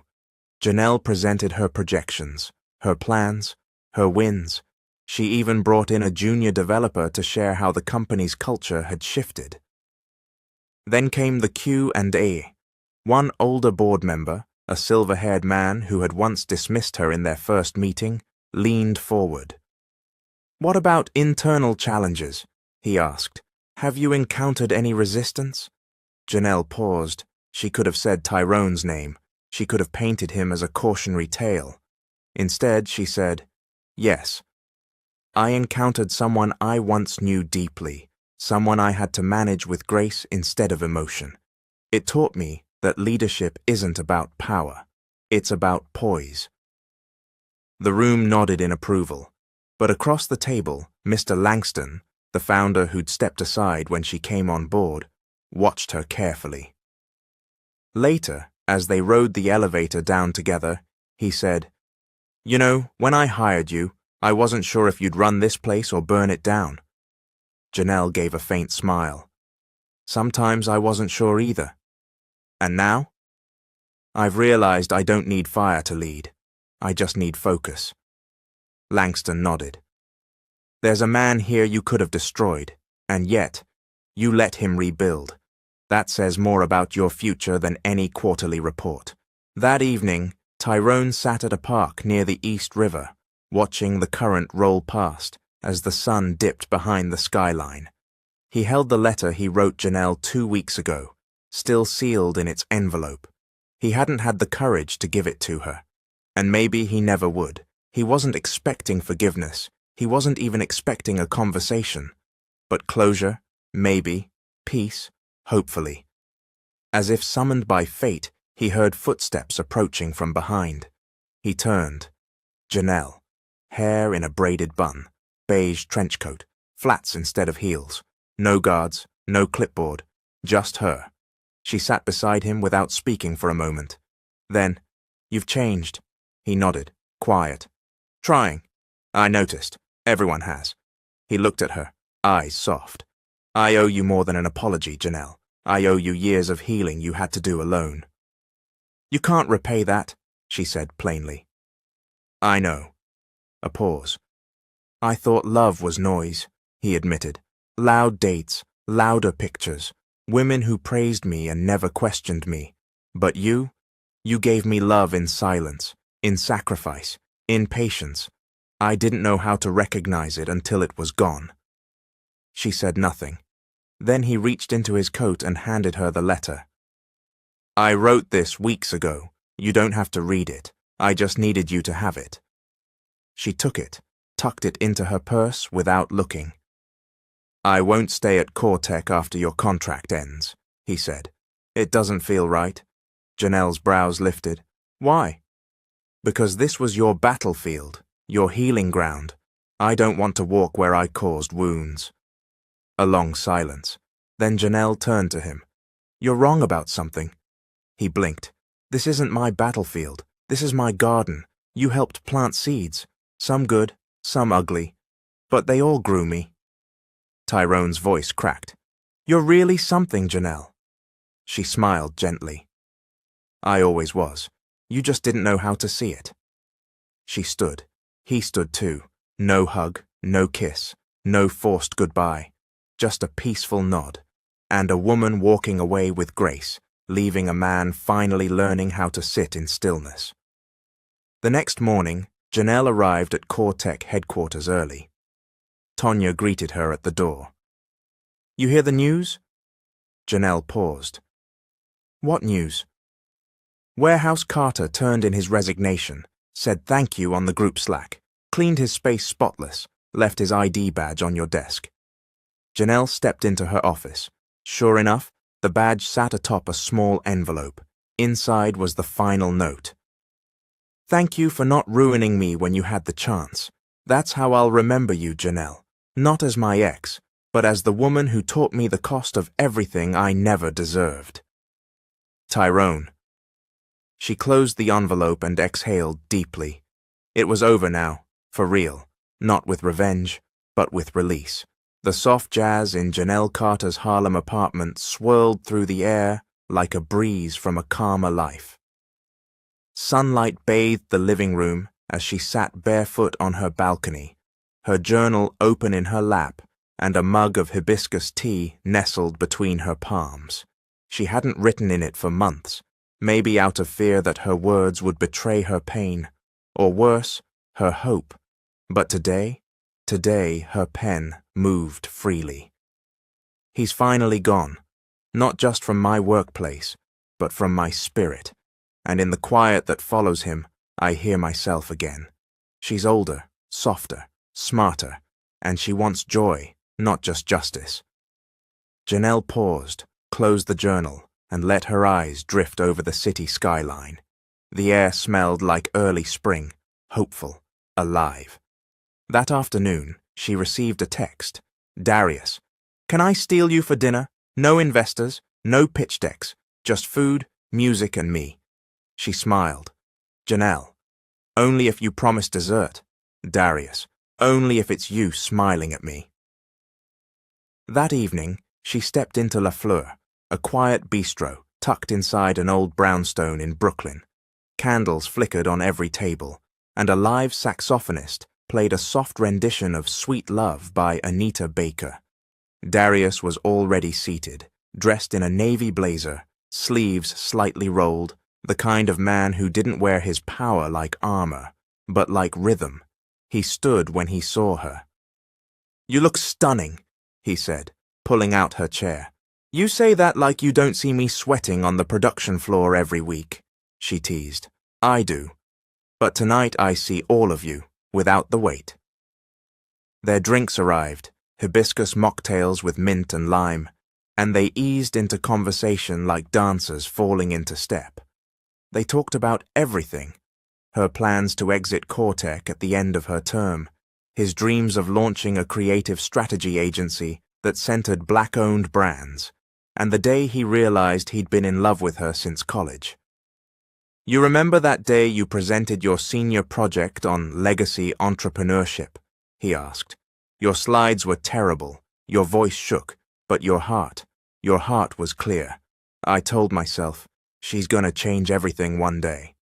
Speaker 1: Janelle presented her projections, her plans, her wins. She even brought in a junior developer to share how the company's culture had shifted. Then came the Q&A. One older board member, a silver-haired man who had once dismissed her in their first meeting, leaned forward. "What about internal challenges?" he asked. "Have you encountered any resistance?" Janelle paused. She could have said Tyrone's name. She could have painted him as a cautionary tale. Instead, she said, "Yes. I encountered someone I once knew deeply, someone I had to manage with grace instead of emotion. It taught me that leadership isn't about power, it's about poise." The room nodded in approval, but across the table, Mr. Langston, the founder who'd stepped aside when she came on board, watched her carefully. Later, as they rode the elevator down together, he said, "You know, when I hired you, I wasn't sure if you'd run this place or burn it down." Janelle gave a faint smile. "Sometimes I wasn't sure either. And now? I've realized I don't need fire to lead. I just need focus." Langston nodded. "There's a man here you could have destroyed, and yet, you let him rebuild. That says more about your future than any quarterly report." That evening, Tyrone sat at a park near the East River, watching the current roll past as the sun dipped behind the skyline. He held the letter he wrote Janelle 2 weeks ago, still sealed in its envelope. He hadn't had the courage to give it to her, and maybe he never would. He wasn't expecting forgiveness. He wasn't even expecting a conversation. But closure, maybe, peace, hopefully. As if summoned by fate, he heard footsteps approaching from behind. He turned. Janelle. Hair in a braided bun, beige trench coat, flats instead of heels. No guards, no clipboard, just her. She sat beside him without speaking for a moment. Then, "You've changed." He nodded, quiet. "Trying. I noticed. Everyone has." He looked at her, eyes soft. "I owe you more than an apology, Janelle. I owe you years of healing you had to do alone." "You can't repay that," she said plainly. "I know." A pause. "I thought love was noise," he admitted. "Loud dates, louder pictures, women who praised me and never questioned me. But you gave me love in silence, in sacrifice, in patience. I didn't know how to recognize it until it was gone." She said nothing. Then he reached into his coat and handed her the letter. "I wrote this weeks ago. You don't have to read it. I just needed you to have it." She took it, tucked it into her purse without looking. "I won't stay at Cortec after your contract ends," he said. "It doesn't feel right." Janelle's brows lifted. "Why?" "Because this was your battlefield, your healing ground. I don't want to walk where I caused wounds." A long silence. Then Janelle turned to him. "You're wrong about something." He blinked. "This isn't my battlefield. This is my garden. You helped plant seeds. Some good, some ugly. But they all grew me." Tyrone's voice cracked. "You're really something, Janelle." She smiled gently. "I always was. You just didn't know how to see it." She stood. He stood too. No hug, no kiss, no forced goodbye. Just a peaceful nod. And a woman walking away with grace, leaving a man finally learning how to sit in stillness. The next morning, Janelle arrived at Cortec headquarters early. Tonya greeted her at the door. "You hear the news?" Janelle paused. "What news?" Warehouse Carter turned in his resignation, said thank you on the group Slack, cleaned his space spotless, left his ID badge on your desk. Janelle stepped into her office. Sure enough, the badge sat atop a small envelope. Inside was the final note. "Thank you for not ruining me when you had the chance. That's how I'll remember you, Janelle. Not as my ex, but as the woman who taught me the cost of everything I never deserved." Tyrone. She closed the envelope and exhaled deeply. It was over now, for real, not with revenge, but with release. The soft jazz in Janelle Carter's Harlem apartment swirled through the air like a breeze from a calmer life. Sunlight bathed the living room as she sat barefoot on her balcony, her journal open in her lap and a mug of hibiscus tea nestled between her palms. She hadn't written in it for months, maybe out of fear that her words would betray her pain, or worse, her hope. But today her pen moved freely. "He's finally gone, not just from my workplace, but from my spirit, and in the quiet that follows him, I hear myself again. She's older, softer, smarter, and she wants joy, not just justice." Janelle paused, closed the journal, and let her eyes drift over the city skyline. The air smelled like early spring, hopeful, alive. That afternoon, she received a text. "Darius, can I steal you for dinner? No investors, no pitch decks, just food, music, and me." She smiled. "Janelle, only if you promise dessert." "Darius, only if it's you smiling at me." That evening, she stepped into La Fleur, a quiet bistro tucked inside an old brownstone in Brooklyn. Candles flickered on every table, and a live saxophonist played a soft rendition of Sweet Love by Anita Baker. Darius was already seated, dressed in a navy blazer, sleeves slightly rolled, the kind of man who didn't wear his power like armor, but like rhythm. He stood when he saw her. "You look stunning," he said, pulling out her chair. "You say that like you don't see me sweating on the production floor every week," she teased. "I do. But tonight I see all of you, without the weight." Their drinks arrived, hibiscus mocktails with mint and lime, and they eased into conversation like dancers falling into step. They talked about everything: her plans to exit Cortec at the end of her term, his dreams of launching a creative strategy agency that centered black-owned brands, and the day he realized he'd been in love with her since college. "You remember that day you presented your senior project on legacy entrepreneurship?" he asked. "Your slides were terrible, your voice shook, but your heart Your heart was clear. I told myself, she's gonna change everything one day.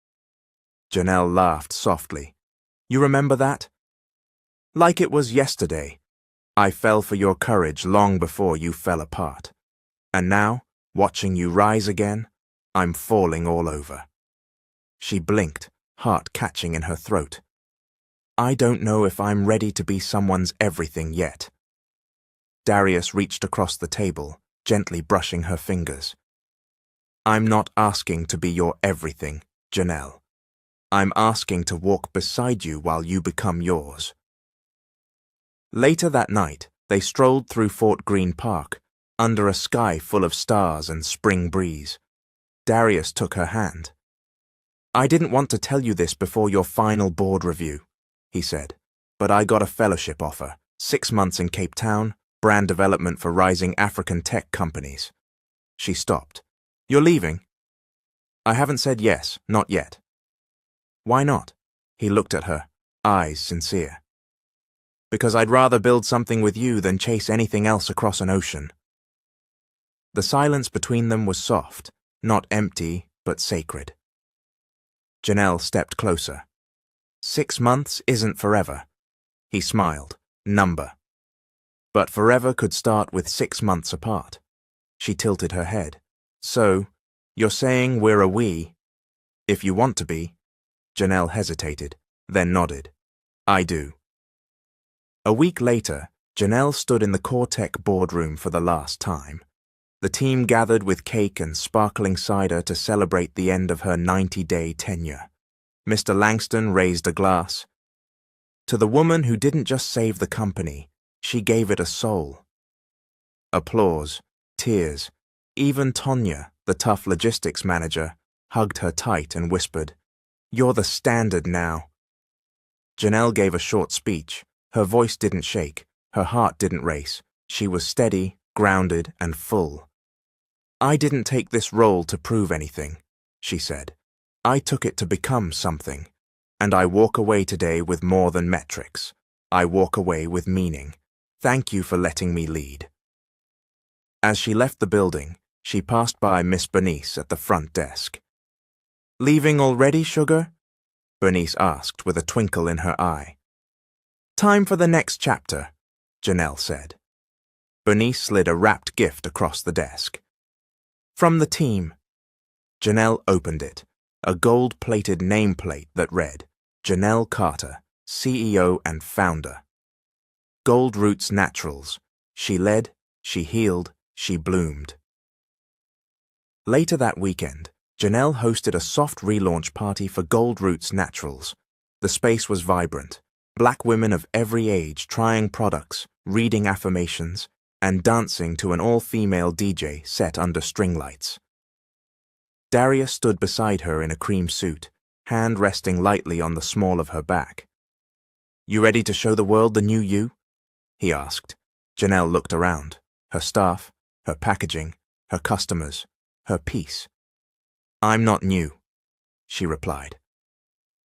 Speaker 1: Janelle laughed softly. You remember that? Like it was yesterday. I fell for your courage long before you fell apart. And now, watching you rise again, I'm falling all over. She blinked, heart catching in her throat. I don't know if I'm ready to be someone's everything yet. Darius reached across the table, gently brushing her fingers. I'm not asking to be your everything, Janelle. I'm asking to walk beside you while you become yours. Later that night, they strolled through Fort Greene Park, under a sky full of stars and spring breeze. Darius took her hand. I didn't want to tell you this before your final board review, he said, but I got a fellowship offer, 6 months in Cape Town, brand development for rising African tech companies. She stopped. You're leaving? I haven't said yes, not yet. Why not? He looked at her, eyes sincere. Because I'd rather build something with you than chase anything else across an ocean. The silence between them was soft, not empty, but sacred. Janelle stepped closer. 6 months isn't forever. He smiled, number. But forever could start with 6 months apart. She tilted her head. So, you're saying we're a we? If you want to be. Janelle hesitated, then nodded. I do. A week later, Janelle stood in the Core-Tech boardroom for the last time. The team gathered with cake and sparkling cider to celebrate the end of her 90-day tenure. Mr. Langston raised a glass. To the woman who didn't just save the company, she gave it a soul. Applause, tears. Even Tonya, the tough logistics manager, hugged her tight and whispered, You're the standard now. Janelle gave a short speech. Her voice didn't shake, her heart didn't race. She was steady, grounded, and full. I didn't take this role to prove anything, she said. I took it to become something. And I walk away today with more than metrics. I walk away with meaning. Thank you for letting me lead. As she left the building, she passed by Miss Bernice at the front desk. Leaving already, sugar? Bernice asked with a twinkle in her eye. Time for the next chapter, Janelle said. Bernice slid a wrapped gift across the desk. From the team. Janelle opened it, a gold-plated nameplate that read, Janelle Carter, CEO and founder. Gold Roots Naturals. She led, she healed, she bloomed. Later that weekend, Janelle hosted a soft relaunch party for Gold Roots Naturals. The space was vibrant. Black women of every age trying products, reading affirmations, and dancing to an all-female DJ set under string lights. Darius stood beside her in a cream suit, hand resting lightly on the small of her back. You ready to show the world the new you? He asked. Janelle looked around, her staff, her packaging, her customers, her peace. I'm not new, she replied.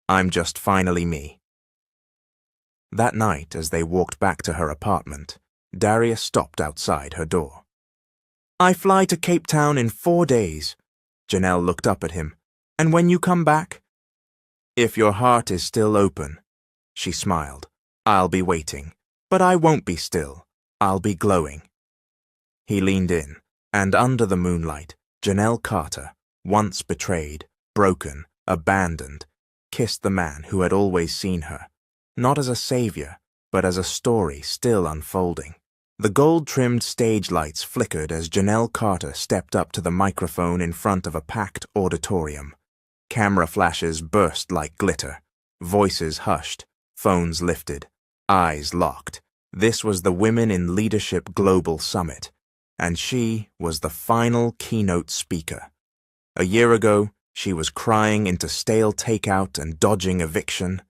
Speaker 1: I'm just finally me. That night, as they walked back to her apartment, Darius stopped outside her door. I fly to Cape Town in 4 days. Janelle looked up at him. And when you come back? If your heart is still open, she smiled. I'll be waiting. But I won't be still. I'll be glowing. He leaned in, and under the moonlight, Janelle Carter, once betrayed, broken, abandoned, kissed the man who had always seen her. Not as a savior, but as a story still unfolding. The gold-trimmed stage lights flickered as Janelle Carter stepped up to the microphone in front of a packed auditorium. Camera flashes burst like glitter. Voices hushed, phones lifted, eyes locked. This was the Women in Leadership Global Summit, and she was the final keynote speaker. A year ago, she was crying into stale takeout and dodging eviction.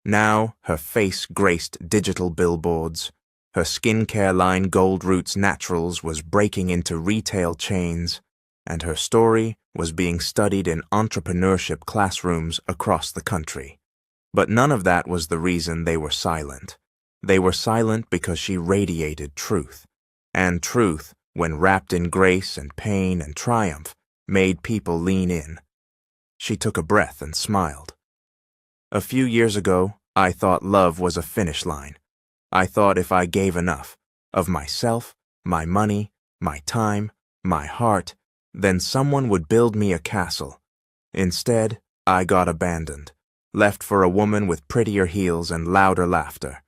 Speaker 1: Now, her face graced digital billboards. Her skincare line Gold Roots Naturals was breaking into retail chains, and her story was being studied in entrepreneurship classrooms across the country. But none of that was the reason they were silent. They were silent because she radiated truth, and truth when wrapped in grace and pain and triumph, made people lean in. She took a breath and smiled. A few years ago, I thought love was a finish line. I thought if I gave enough, of myself, my money, my time, my heart, then someone would build me a castle. Instead, I got abandoned, left for a woman with prettier heels and louder laughter.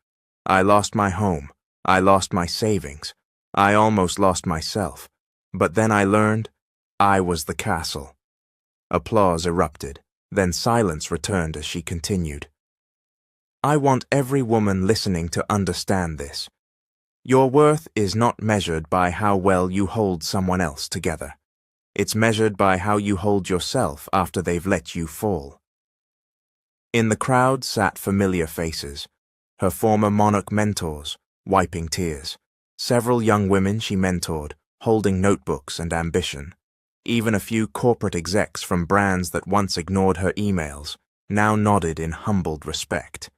Speaker 1: I lost my home. I lost my savings. I almost lost myself. But then I learned I was the castle. Applause erupted, then silence returned as she continued. I want every woman listening to understand this. Your worth is not measured by how well you hold someone else together. It's measured by how you hold yourself after they've let you fall. In the crowd sat familiar faces, her former monarch mentors, wiping tears, several young women she mentored, holding notebooks and ambition, even a few corporate execs from brands that once ignored her emails, now nodded in humbled respect.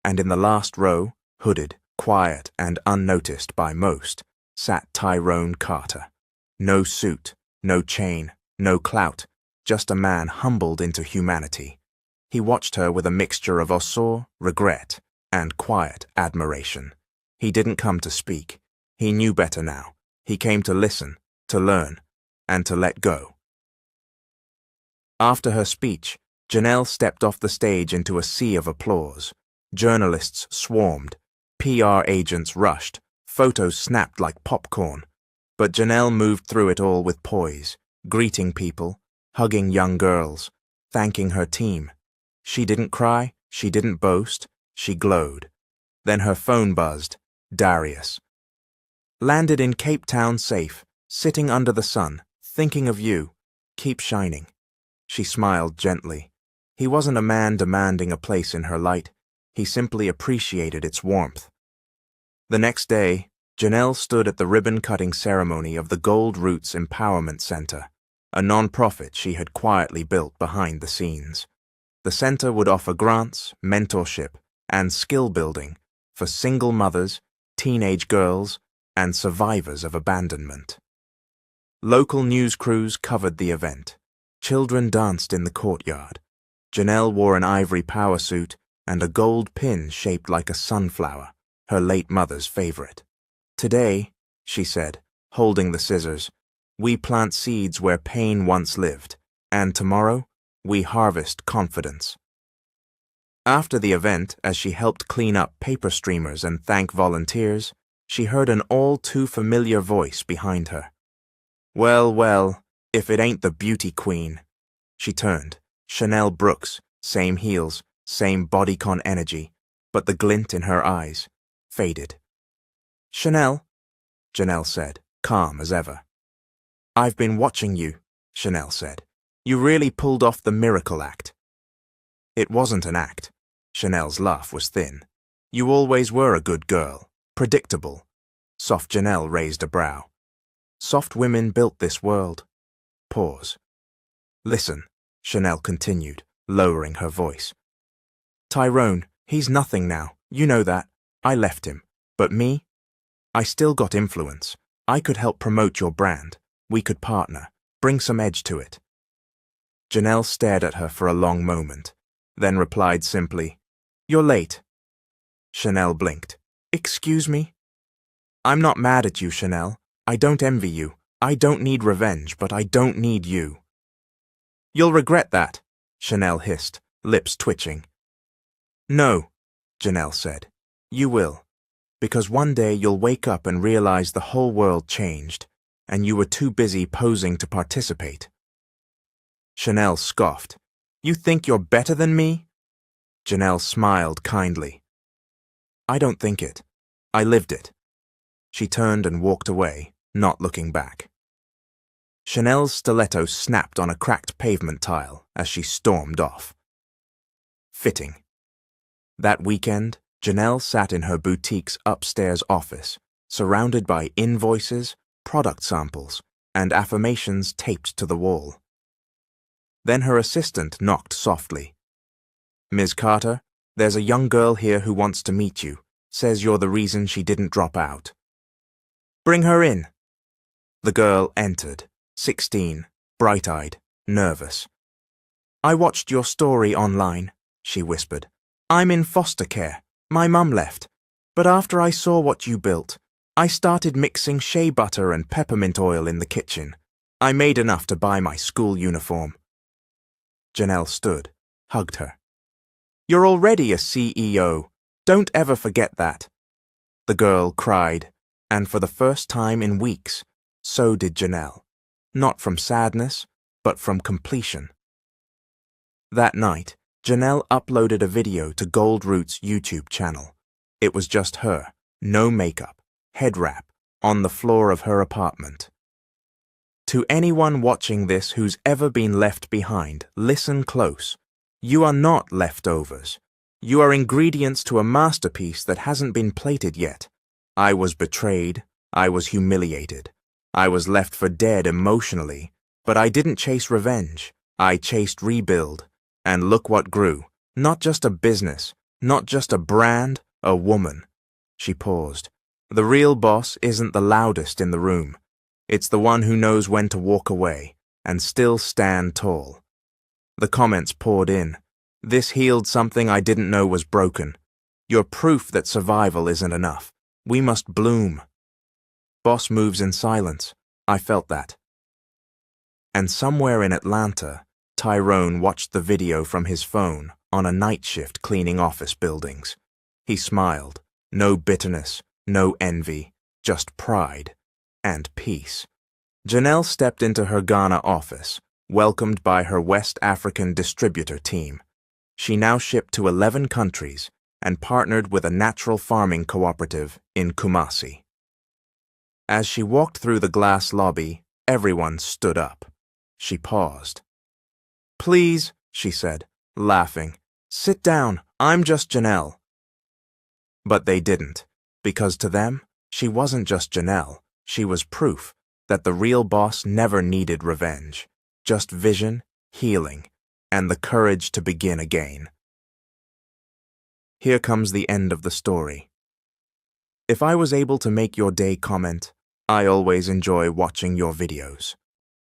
Speaker 1: And in the last row, hooded, quiet, and unnoticed by most, sat Tyrone Carter. No suit, no chain, no clout, just a man humbled into humanity. He watched her with a mixture of hauteur, regret, and quiet admiration. He didn't come to speak. He knew better now. He came to listen, to learn, and to let go. After her speech, Janelle stepped off the stage into a sea of applause. Journalists swarmed, PR agents rushed, photos snapped like popcorn. But Janelle moved through it all with poise, greeting people, hugging young girls, thanking her team. She didn't cry, she didn't boast, she glowed. Then her phone buzzed. Darius. Landed in Cape Town safe, sitting under the sun, thinking of you. Keep shining. She smiled gently. He wasn't a man demanding a place in her light. He simply appreciated its warmth. The next day, Janelle stood at the ribbon-cutting ceremony of the Gold Roots Empowerment Center, a non-profit she had quietly built behind the scenes. The center would offer grants, mentorship, and skill building for single mothers, teenage girls, and survivors of abandonment. Local news crews covered the event. Children danced in the courtyard. Janelle wore an ivory power suit and a gold pin shaped like a sunflower, her late mother's favorite. Today, she said, holding the scissors, we plant seeds where pain once lived, and tomorrow, we harvest confidence. After the event, as she helped clean up paper streamers and thank volunteers, she heard an all-too-familiar voice behind her. Well, well, if it ain't the beauty queen. She turned. Chanel Brooks, same heels, same bodycon energy, but the glint in her eyes faded. Chanel, Janelle said, calm as ever. I've been watching you, Chanel said. You really pulled off the miracle act. It wasn't an act. Chanel's laugh was thin. You always were a good girl, predictable. Soft Janelle raised a brow. Soft women built this world. Pause. Listen, Chanel continued, lowering her voice. Tyrone, he's nothing now. You know that. I left him. But me? I still got influence. I could help promote your brand. We could partner. Bring some edge to it. Janelle stared at her for a long moment, then replied simply, You're late. Chanel blinked. Excuse me? I'm not mad at you, Chanel. I don't envy you. I don't need revenge, but I don't need you. You'll regret that, Chanel hissed, lips twitching. No, Janelle said. You will. Because one day you'll wake up and realize the whole world changed, and you were too busy posing to participate. Chanel scoffed. You think you're better than me? Janelle smiled kindly. I don't think it. I lived it. She turned and walked away, not looking back. Chanel's stiletto snapped on a cracked pavement tile as she stormed off. Fitting. That weekend, Janelle sat in her boutique's upstairs office, surrounded by invoices, product samples, and affirmations taped to the wall. Then her assistant knocked softly. Ms. Carter, there's a young girl here who wants to meet you, says you're the reason she didn't drop out. Bring her in. The girl entered, 16, bright-eyed, nervous. "I watched your story online," she whispered. "I'm in foster care. My mum left. But after I saw what you built, I started mixing shea butter and peppermint oil in the kitchen. I made enough to buy my school uniform." Janelle stood, hugged her. "You're already a CEO. Don't ever forget that." The girl cried, and for the first time in weeks, so did Janelle. Not from sadness, but from completion. That night, Janelle uploaded a video to Goldroot's YouTube channel. It was just her, no makeup, head wrap, on the floor of her apartment. To anyone watching this who's ever been left behind, listen close. You are not leftovers. You are ingredients to a masterpiece that hasn't been plated yet. I was betrayed. I was humiliated. I was left for dead emotionally, but I didn't chase revenge. I chased rebuild. And look what grew. Not just a business, not just a brand, a woman. She paused. The real boss isn't the loudest in the room. It's the one who knows when to walk away and still stand tall. The comments poured in. "This healed something I didn't know was broken. You're proof that survival isn't enough. We must bloom." Boss moves in silence. I felt that. And somewhere in Atlanta, Tyrone watched the video from his phone on a night shift cleaning office buildings. He smiled. No bitterness, no envy, just pride and peace. Janelle stepped into her Ghana office, welcomed by her West African distributor team. She now shipped to 11 countries and partnered with a natural farming cooperative in Kumasi. As she walked through the glass lobby, everyone stood up. She paused. "Please," she said, laughing, "sit down. I'm just Janelle." But they didn't, because to them, she wasn't just Janelle. She was proof that the real boss never needed revenge, just vision, healing, and the courage to begin again. Here comes the end of the story. If I was able to make your day comment, I always enjoy watching your videos.